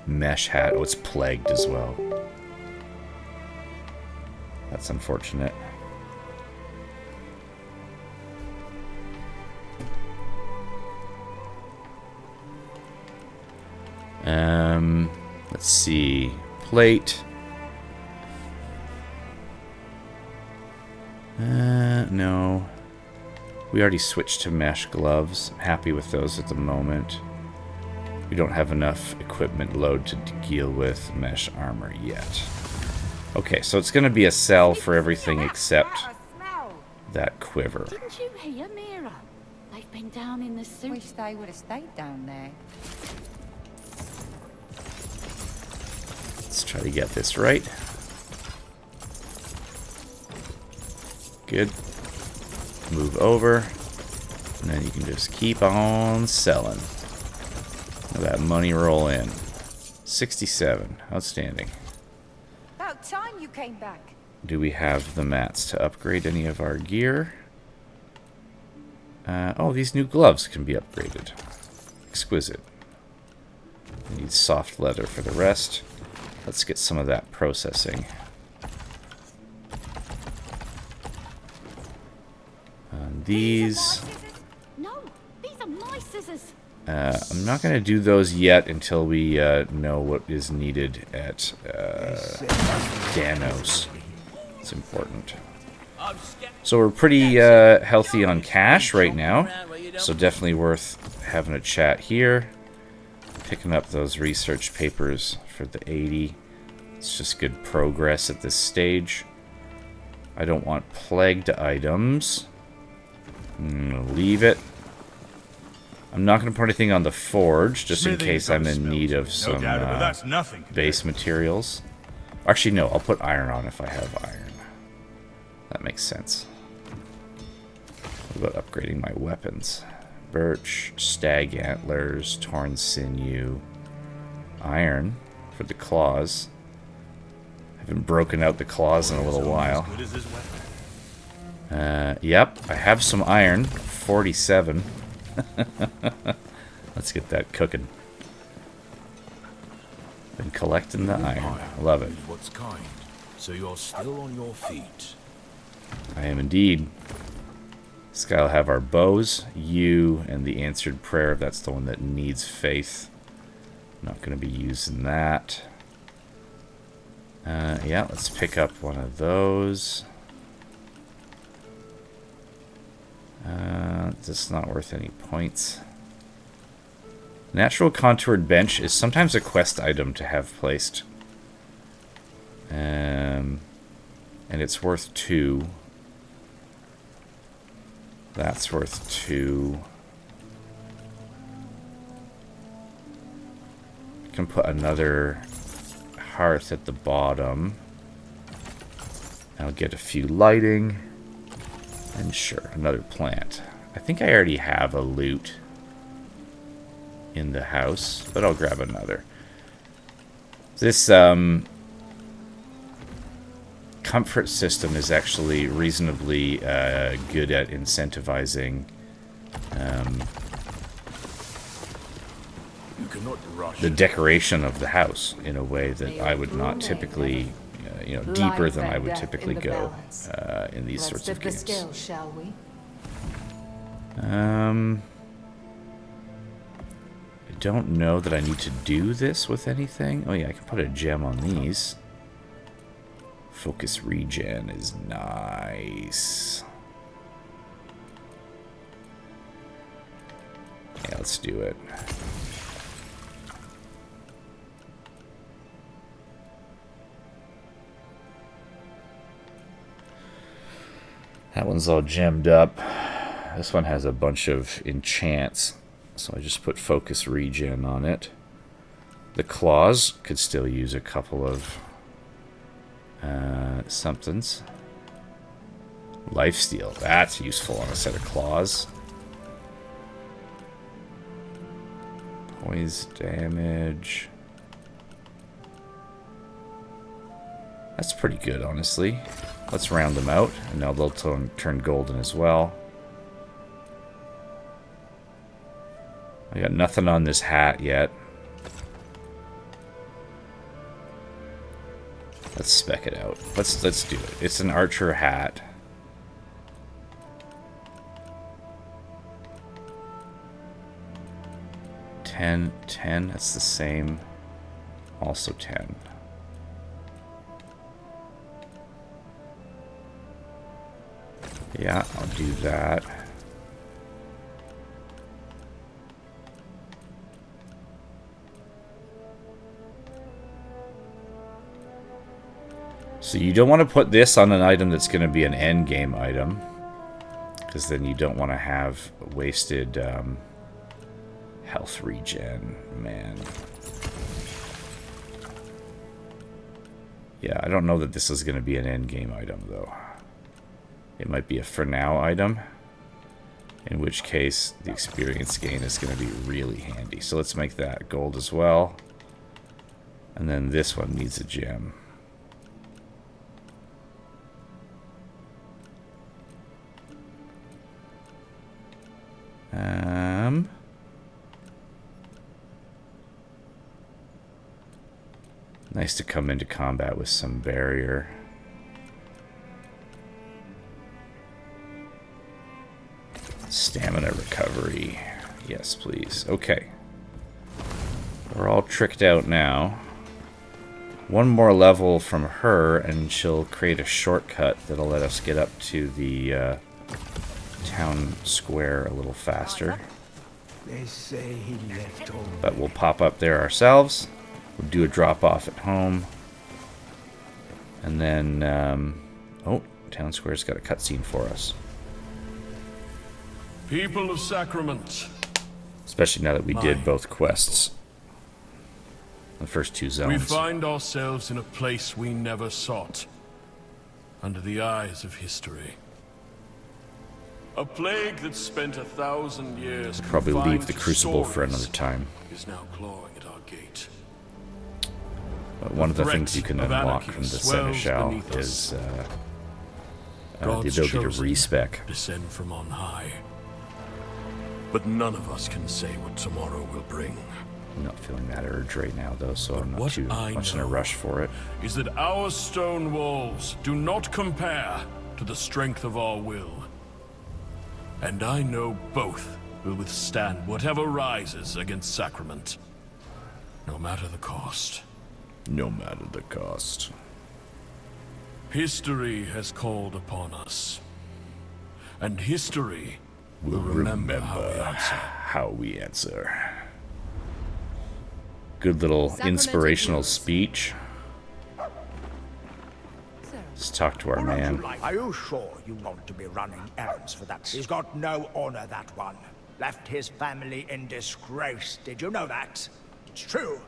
Mesh hat. Oh, it's plagued as well. That's unfortunate. Let's see. Plate. No. We already switched to mesh gloves. I'm happy with those at the moment. We don't have enough equipment load to deal with mesh armor yet. Okay, so it's going to be a sell for everything except that quiver. Didn't you hear, Mira? They've been down in the soup. Wish they would have stayed down there. Let's try to get this right. Good. Move over. And then you can just keep on selling. Let that money roll in. 67. Outstanding. About time you came back. Do we have the mats to upgrade any of our gear? Oh, these new gloves can be upgraded. Exquisite. We need soft leather for the rest. Let's get some of that processing. These... No, these are my scissors. I'm not going to do those yet until we know what is needed at Danos. It's important. So we're pretty healthy on cash right now, so definitely worth having a chat here. Picking up those research papers for the 80. It's just good progress at this stage. I don't want plagued items. I'm going to leave it. I'm not going to put anything on the forge, just in Smithing's case got I'm a in smell need to of it, some no doubt, but that's nothing base materials. Actually, no, I'll put iron on if I have iron. That makes sense. What about upgrading my weapons? Birch, stag antlers, torn sinew, iron for the claws. I haven't broken out the claws in a little while. Yep, I have some iron. 47. Let's get that cooking. Been collecting the iron. I love it. What's kind? So you're still on your feet. I am indeed. This guy will have our bows, you, and the answered prayer. That's the one that needs faith. Not going to be using that. Yeah, let's pick up one of those. This is not worth any points. Natural contoured bench is sometimes a quest item to have placed. And it's worth 2. That's worth 2. I can put another hearth at the bottom. I'll get a few lighting. And sure, another plant. I think I already have a loot in the house, but I'll grab another. This comfort system is actually reasonably good at incentivizing the decoration of the house in a way that I would not typically, deeper than I would typically go in these sorts of games. Shall we? I don't know that I need to do this with anything. Oh yeah, I can put a gem on these. Focus regen is nice. Yeah, let's do it. That one's all gemmed up. This one has a bunch of enchants, so I just put focus regen on it. The claws could still use a couple of somethings. Lifesteal, that's useful on a set of claws. Poise damage. That's pretty good, honestly. Let's round them out, and now they'll turn golden as well. I got nothing on this hat yet. Let's spec it out. Let's do it. It's an archer hat. $10, $10. That's the same. Also 10. Yeah, I'll do that. So you don't want to put this on an item that's going to be an end game item, because then you don't want to have wasted health regen, man. Yeah, I don't know that this is going to be an end game item though. It might be a for now item, in which case the experience gain is going to be really handy. So let's make that gold as well. And then this one needs a gem. Nice to come into combat with some barrier. Stamina recovery. Yes, please. Okay. We're all tricked out now. One more level from her, and she'll create a shortcut that'll let us get up to the town square a little faster. They say he left home. But we'll pop up there ourselves. We'll do a drop off at home. And then, oh, town square's got a cutscene for us. People of Sacrament, Especially now that we did both quests. The first 2 zones. We find ourselves in a place we never sought, under the eyes of history. A plague that spent 1,000 years Probably leave confined the to Crucible for stories another time. is now clawing at our gate. But one of the things you can threat of unlock anarchy from the swells Seneschal beneath is us. the God's ability to chosen respec. descend from on high. But none of us can say what tomorrow will bring. I'm not feeling that urge right now, though, so I'm not what too I much in a know rush for it. Is that our stone walls do not compare to the strength of our will. And I know both will withstand whatever rises against Sacrament. No matter the cost. No matter the cost. History has called upon us. And history We'll remember how we remember answer. how we answer. Good little Sacrament inspirational is yours. speech. Let's talk to our man. Are you sure you want to be running errands for that? He's got no honor, that one. Left his family in disgrace. Did you know that? It's true.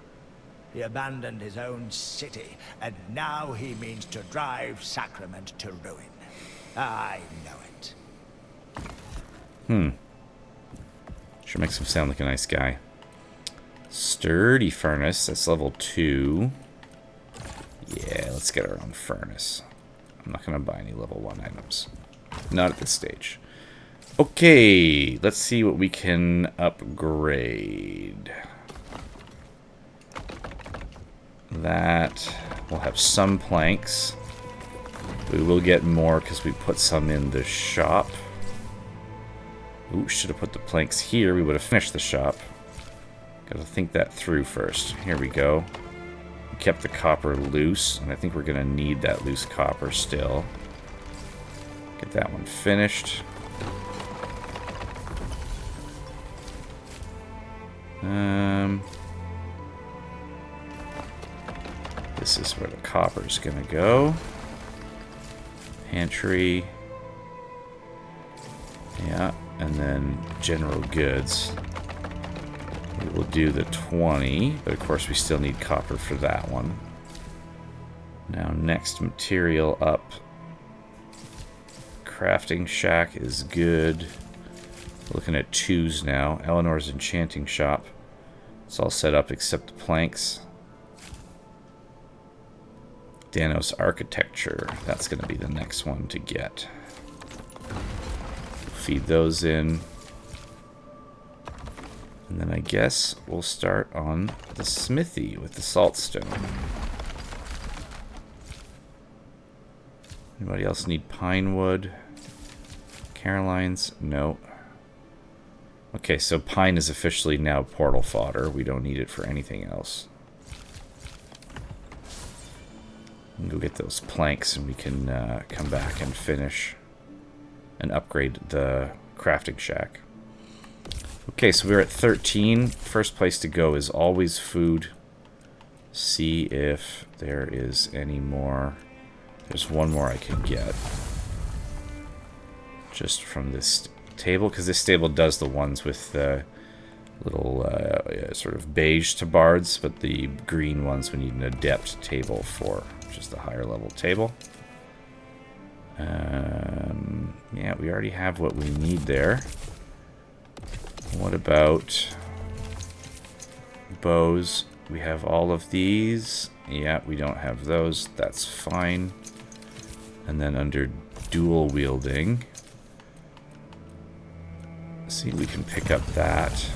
He abandoned his own city, and now he means to drive Sacrament to ruin. I know it. Sure makes him sound like a nice guy. Sturdy furnace, that's level 2. Yeah, let's get our own furnace. I'm not going to buy any level 1 items. Not at this stage. Okay, let's see what we can upgrade. That will have some planks. We will get more because we put some in the shop. Ooh, should have put the planks here. We would have finished the shop. Gotta think that through first. Here we go. We kept the copper loose, and I think we're gonna need that loose copper still. Get that one finished. This is where the copper's gonna go. Pantry. Yeah, and then general goods. We will do the 20, but of course we still need copper for that one. Now next material up. Crafting shack is good. Looking at 2s now. Eleanor's enchanting shop. It's all set up except the planks. Danos architecture. That's going to be the next one to get. Feed those in. And then I guess we'll start on the smithy with the saltstone. Anybody else need pine wood? Caroline's? No. Okay, so pine is officially now portal fodder. We don't need it for anything else. We can go get those planks and we can come back and finish and upgrade the crafting shack. Okay, so we're at 13. First place to go is always food. See if there is any more. There's one more I can get. Just from this table, because this table does the ones with the little sort of beige tabards, but the green ones we need an adept table for, which is the higher level table. Yeah, we already have what we need there. What about bows? We have all of these. Yeah, we don't have those. That's fine. And then under dual wielding, see, we can pick up that.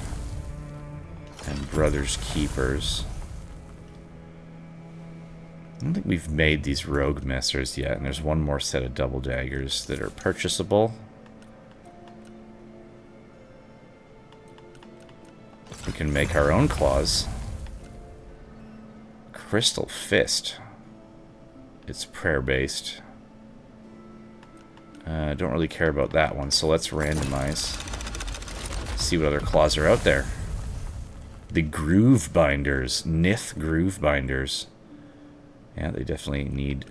And Brothers Keepers. I don't think we've made these rogue messers yet, and there's one more set of double daggers that are purchasable. We can make our own claws. Crystal Fist. It's prayer-based. Don't really care about that one, so let's randomize. See what other claws are out there. The Groove Binders. Nith Groove Binders. Yeah, they definitely need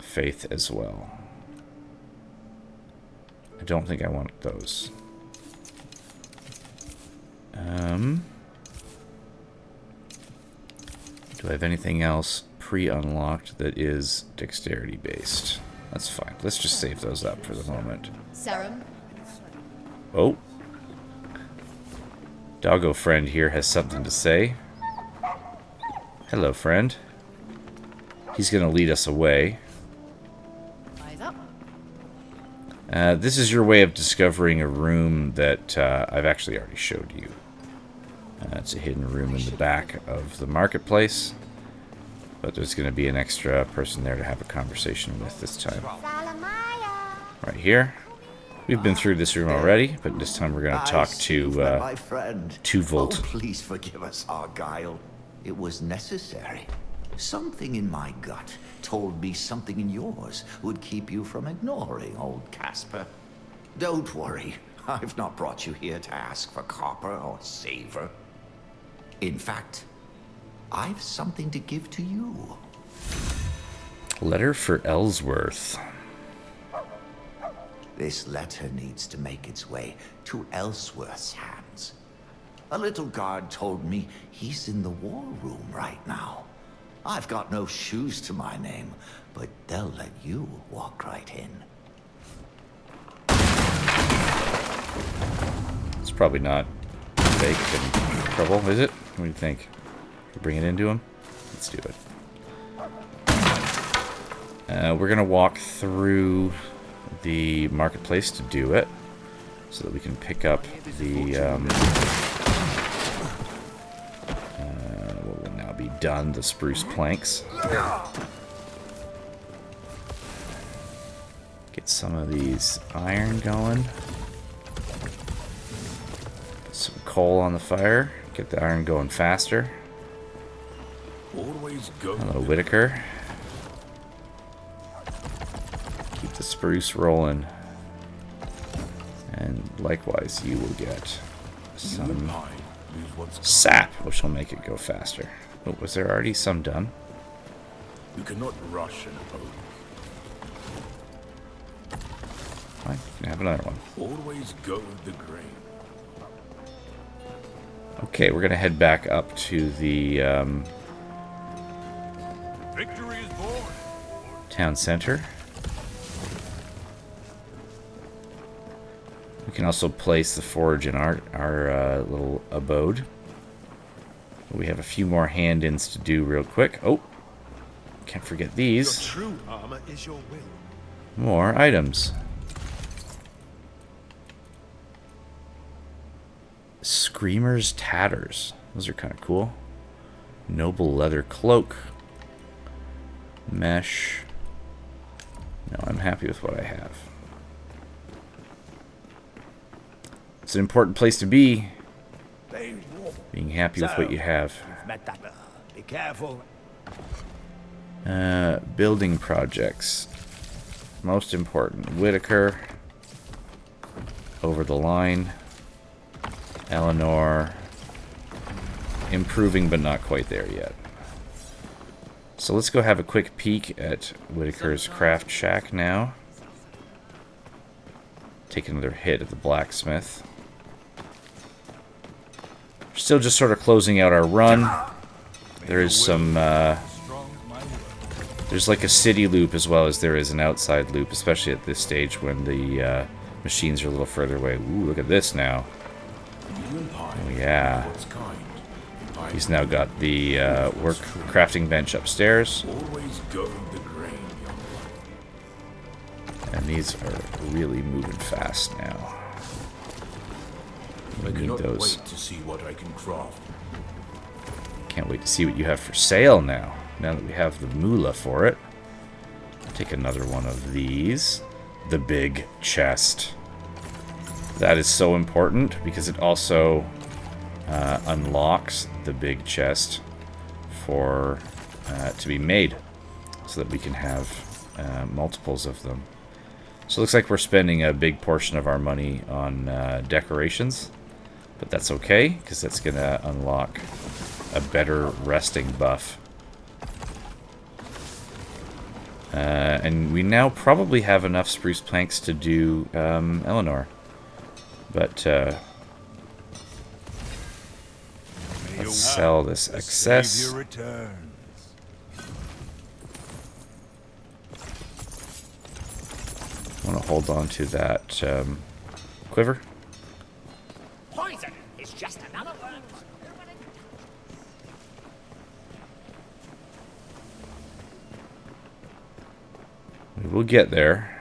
faith as well. I don't think I want those. Do I have anything else pre-unlocked that is dexterity based? That's fine. Let's just save those up for the moment. Cerum. Oh. Doggo friend here has something to say. Hello, friend. He's going to lead us away. Eyes up. This is your way of discovering a room that I've actually already showed you. It's a hidden room in the back of the marketplace. But there's going to be an extra person there to have a conversation with this time. Right here. We've been through this room already, but this time we're going to talk to my friend. 2 Volt. Oh, please forgive us, Argyle. It was necessary. Something in my gut told me something in yours would keep you from ignoring old Casper. Don't worry. I've not brought you here to ask for copper or savor. In fact, I've something to give to you. Letter for Ellsworth. This letter needs to make its way to Ellsworth's hands. A little guard told me he's in the war room right now. I've got no shoes to my name, but they'll let you walk right in. It's probably not fake and trouble, is it? What do you think? Should we bring it into him? Let's do it. We're gonna walk through the marketplace to do it, so that we can pick up the what will now be done, the spruce planks. Get some of these iron going. Put some coal on the fire. Get the iron going faster. Always go. Hello, Whitaker. Keep the spruce rolling. And likewise, you will get some sap, which will make it go faster. Oh, was there already some done? You cannot rush an opponent. Fine, you can have another one. Always go with the grain. Okay, we're gonna head back up to the Victory is born. town center. We can also place the forge in our little abode. We have a few more hand-ins to do real quick. Oh, can't forget these. Your true armor is your will. More items. Screamer's Tatters. Those are kind of cool. Noble leather cloak. Mesh. No, I'm happy with what I have. It's an important place to be. Being happy with what you have. Be careful. Building projects. Most important. Whitaker. Over the line. Eleanor. Improving, but not quite there yet. So let's go have a quick peek at Whitaker's craft shack now. Take another hit at the blacksmith. Still just sort of closing out our run. There is some, there's like a city loop as well as there is an outside loop, especially at this stage when the machines are a little further away. Ooh, look at this now. Oh yeah. He's now got the work crafting bench upstairs. And these are really moving fast now. I cannot wait to see what I can craft. Can't wait to see what you have for sale now. Now that we have the moolah for it. Take another one of these. The big chest. That is so important because it also unlocks the big chest for to be made, so that we can have multiples of them. So it looks like we're spending a big portion of our money on decorations, but that's okay because that's gonna unlock a better resting buff. And we now probably have enough spruce planks to do Eleanor. But Let's sell this excess. I want to hold on to that quiver. Poison is just another word. We will get there.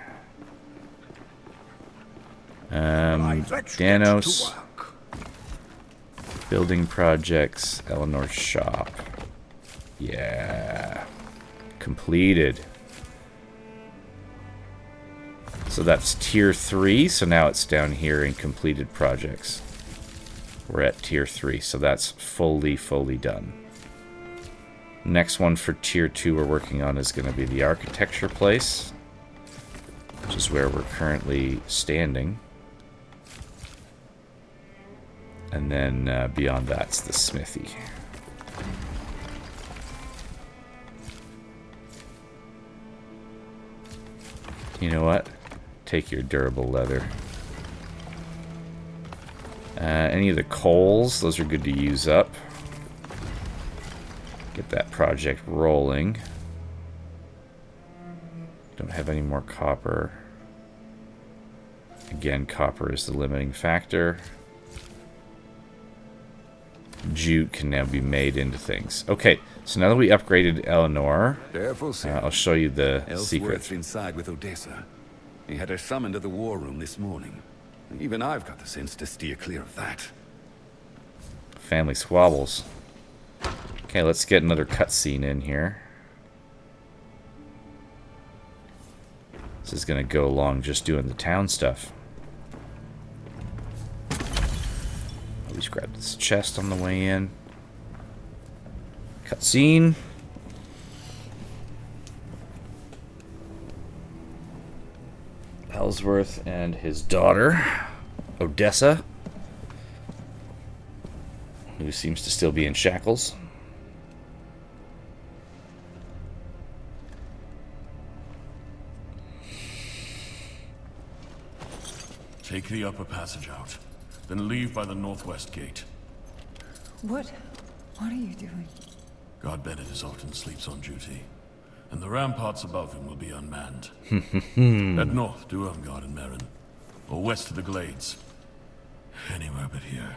Danos. Building projects. Eleanor's shop. Yeah. Completed. So that's tier 3. So now it's down here in completed projects. We're at tier 3. So that's fully done. Next one for tier 2 we're working on is going to be the architecture place, which is where we're currently standing. And then beyond that's the smithy. You know what? Take your durable leather. Any of the coals, those are good to use up. Get that project rolling. Don't have any more copper. Again, copper is the limiting factor. Jute can now be made into things. Okay, so now that we upgraded Eleanor, I'll show you the secret. Inside with Odessa. He had her summoned to the war room this morning. Even I've got the sense to steer clear of that. Family squabbles. Okay, let's get another cutscene in here. This is going to go along just doing the town stuff. Always grab this chest on the way in. Cutscene. Ellsworth and his daughter, Odessa, who seems to still be in shackles. Take the upper passage out, then leave by the northwest gate. What are you doing? God Bennett is often sleeps on duty, and the ramparts above him will be unmanned. Head north to Ermgard and Merin, or west to the Glades. Anywhere but here.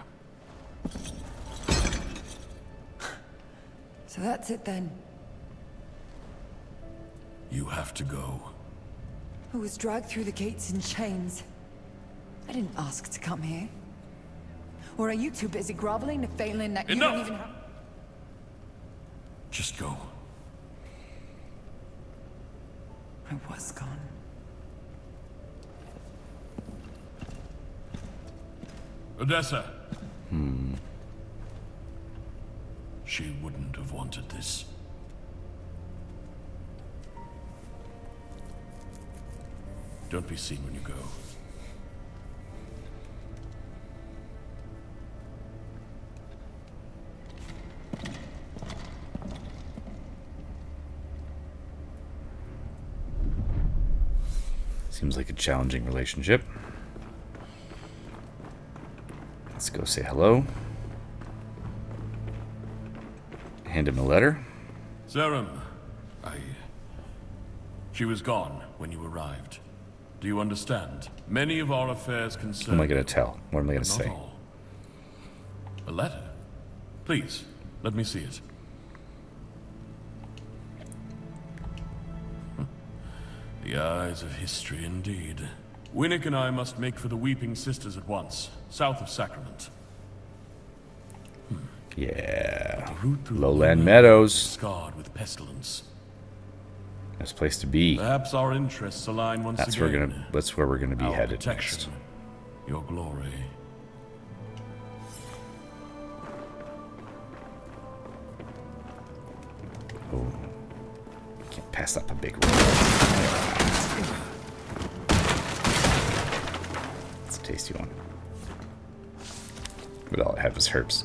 So that's it then. You have to go. I was dragged through the gates in chains. I didn't ask to come here. Or are you too busy groveling to Phelan that you don't even have... Just go. I was gone. Odessa. She wouldn't have wanted this. Don't be seen when you go. Seems like a challenging relationship. Let's go say hello. Hand him a letter. Cerum, She was gone when you arrived. Do you understand? Many of our affairs concern... What am I going to tell? What am I going to say? All. A letter? Please, let me see it. The eyes of history, indeed. Winnick and I must make for the Weeping Sisters at once, south of Sacrament. Yeah. Lowland Meadows. Scarred with pestilence. Nice place to be. Perhaps our interests align once again. That's where we're gonna be our headed protection, next. Your glory. Oh. Can't pass up a big roll. It's a tasty one. But all I have is herbs.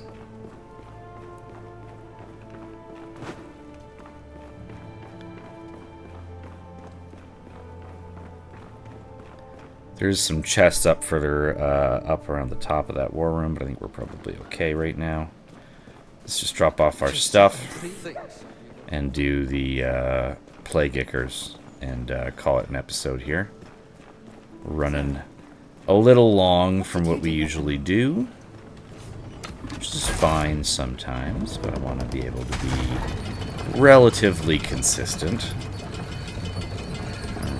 There's some chests up further up around the top of that war room, but I think we're probably okay right now. let's just drop off our stuff and do the Plague Ichors and call it an episode here. Running a little long from what we usually do, which is fine sometimes, but I want to be able to be relatively consistent.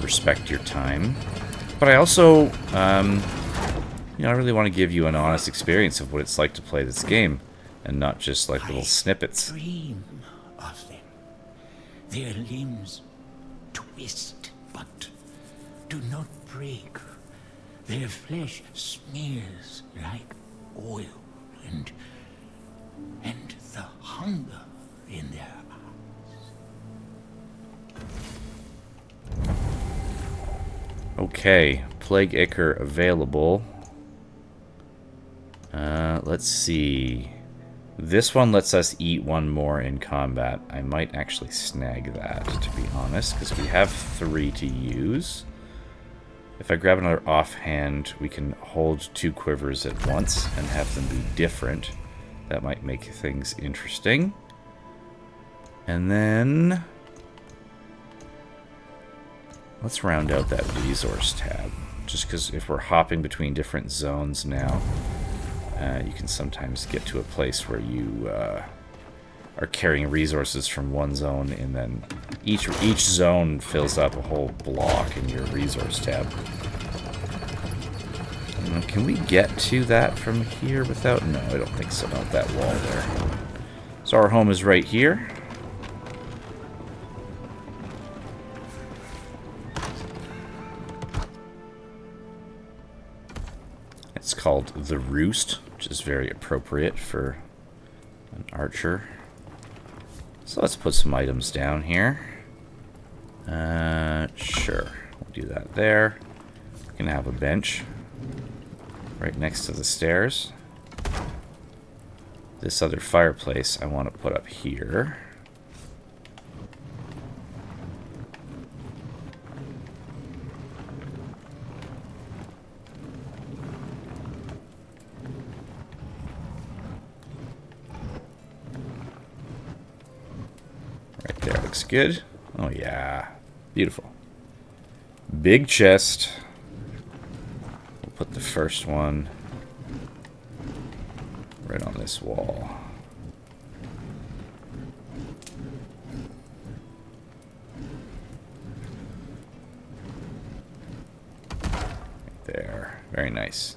Respect your time. But I also, I really want to give you an honest experience of what it's like to play this game, and not just like little snippets. Dream of them. Their limbs twist, but do not break. Their flesh smears like oil, and the hunger in their eyes. Okay, Plague Ichor available. Let's see. This one lets us eat one more in combat. I might actually snag that, to be honest, because we have 3 to use. If I grab another offhand, we can hold 2 quivers at once and have them be different. That might make things interesting. And then let's round out that resource tab. Just because if we're hopping between different zones now, you can sometimes get to a place where you are carrying resources from one zone, and then each zone fills up a whole block in your resource tab. Can we get to that from here without? No, I don't think so. Not that wall there. So our home is right here. It's called the Roost, which is very appropriate for an archer. So let's put some items down here. Sure, we'll do that there. We can have a bench right next to the stairs. This other fireplace I want to put up here. Right there, looks good. Oh yeah, beautiful. Big chest. We'll put the first one right on this wall. Right there, very nice.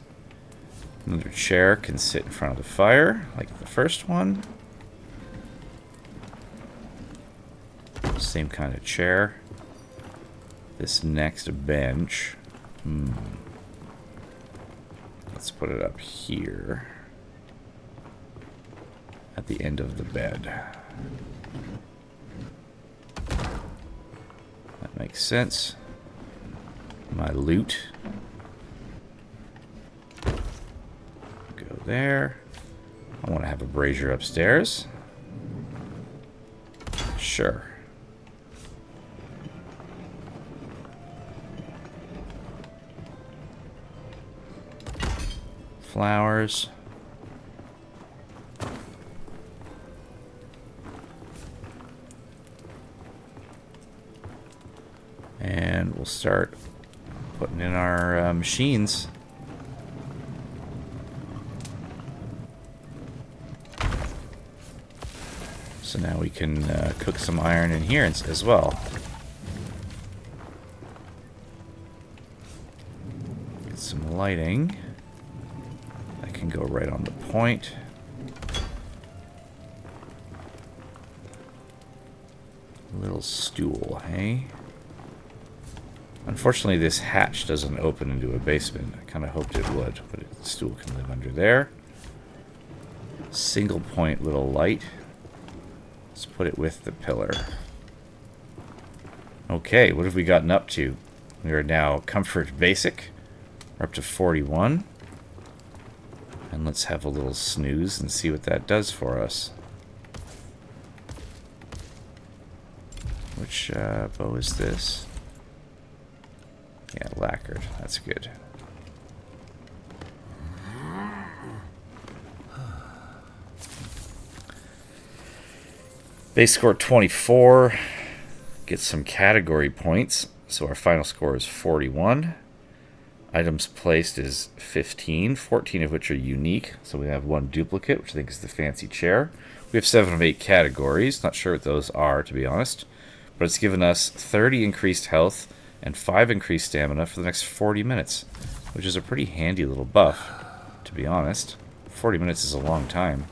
Another chair can sit in front of the fire, like the first one. Same kind of chair. This next bench. Let's put it up here. At the end of the bed. That makes sense. My loot. Go there. I want to have a brazier upstairs. Sure. Flowers. And we'll start putting in our machines. So now we can cook some iron in here as well. Get some lighting. That can go right on the point. Little stool, hey? Unfortunately, this hatch doesn't open into a basement. I kind of hoped it would, but the stool can live under there. Single point little light. Let's put it with the pillar. Okay, what have we gotten up to? We are now comfort basic. We're up to 41. And let's have a little snooze and see what that does for us. Which bow is this? Yeah, lacquered. That's good. Base score 24. Get some category points. So our final score is 41. Items placed is 15, 14 of which are unique. So we have one duplicate, which I think is the fancy chair. We have 7 of 8 categories. Not sure what those are, to be honest. But it's given us 30 increased health and 5 increased stamina for the next 40 minutes, which is a pretty handy little buff, to be honest. 40 minutes is a long time.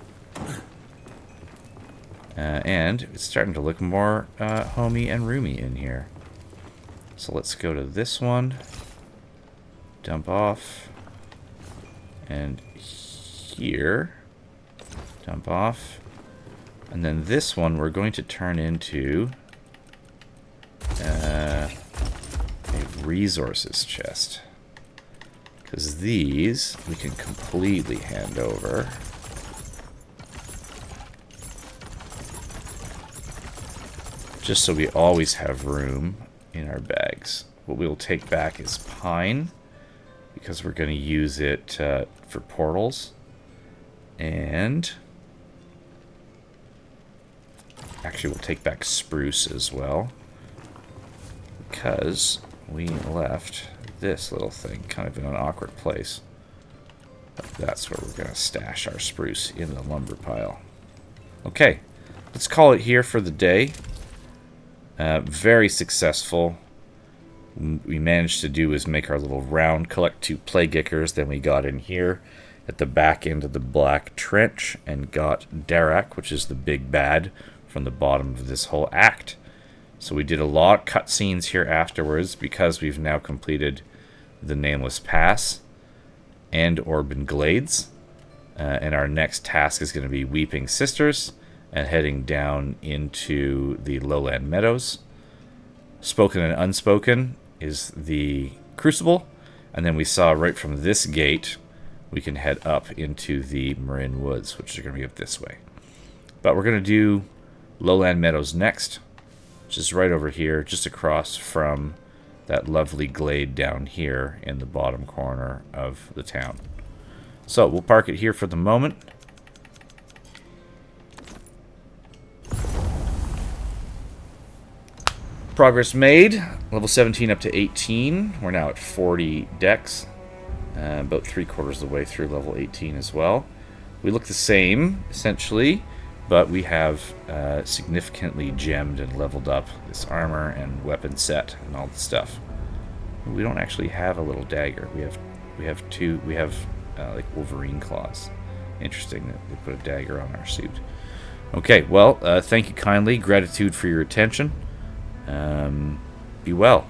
And it's starting to look more homey and roomy in here. So let's go to this one. Dump off. And here. Dump off. And then this one we're going to turn into a resources chest. Because these we can completely hand over. Just so we always have room in our bags. What we'll take back is pine, because we're going to use it for portals. And actually we'll take back spruce as well, because we left this little thing kind of in an awkward place. But that's where we're going to stash our spruce, in the lumber pile. Okay, let's call it here for the day. Very successful. We managed to do is make our little round, collect 2 Plague Ichors, then we got in here at the back end of the Black Trench and got Darak, which is the big bad from the bottom of this whole act. So we did a lot of cutscenes here afterwards because we've now completed the Nameless Pass and Orban Glades. And our next task is going to be Weeping Sisters and heading down into the lowland meadows. Spoken and Unspoken is the Crucible, and then we saw right from this gate we can head up into the Marin Woods, which are going to be up this way. But we're going to do lowland meadows next, which is right over here, just across from that lovely glade down here in the bottom corner of the town. So we'll park it here for the moment. Progress made. Level 17 up to 18. We're now at 40 dex. About 3/4 of the way through level 18 as well. We look the same, essentially, but we have significantly gemmed and leveled up this armor and weapon set and all the stuff. We don't actually have a little dagger. We have two. We have like Wolverine claws. Interesting that we put a dagger on our suit. Okay, well, thank you kindly. Gratitude for your attention. Be well.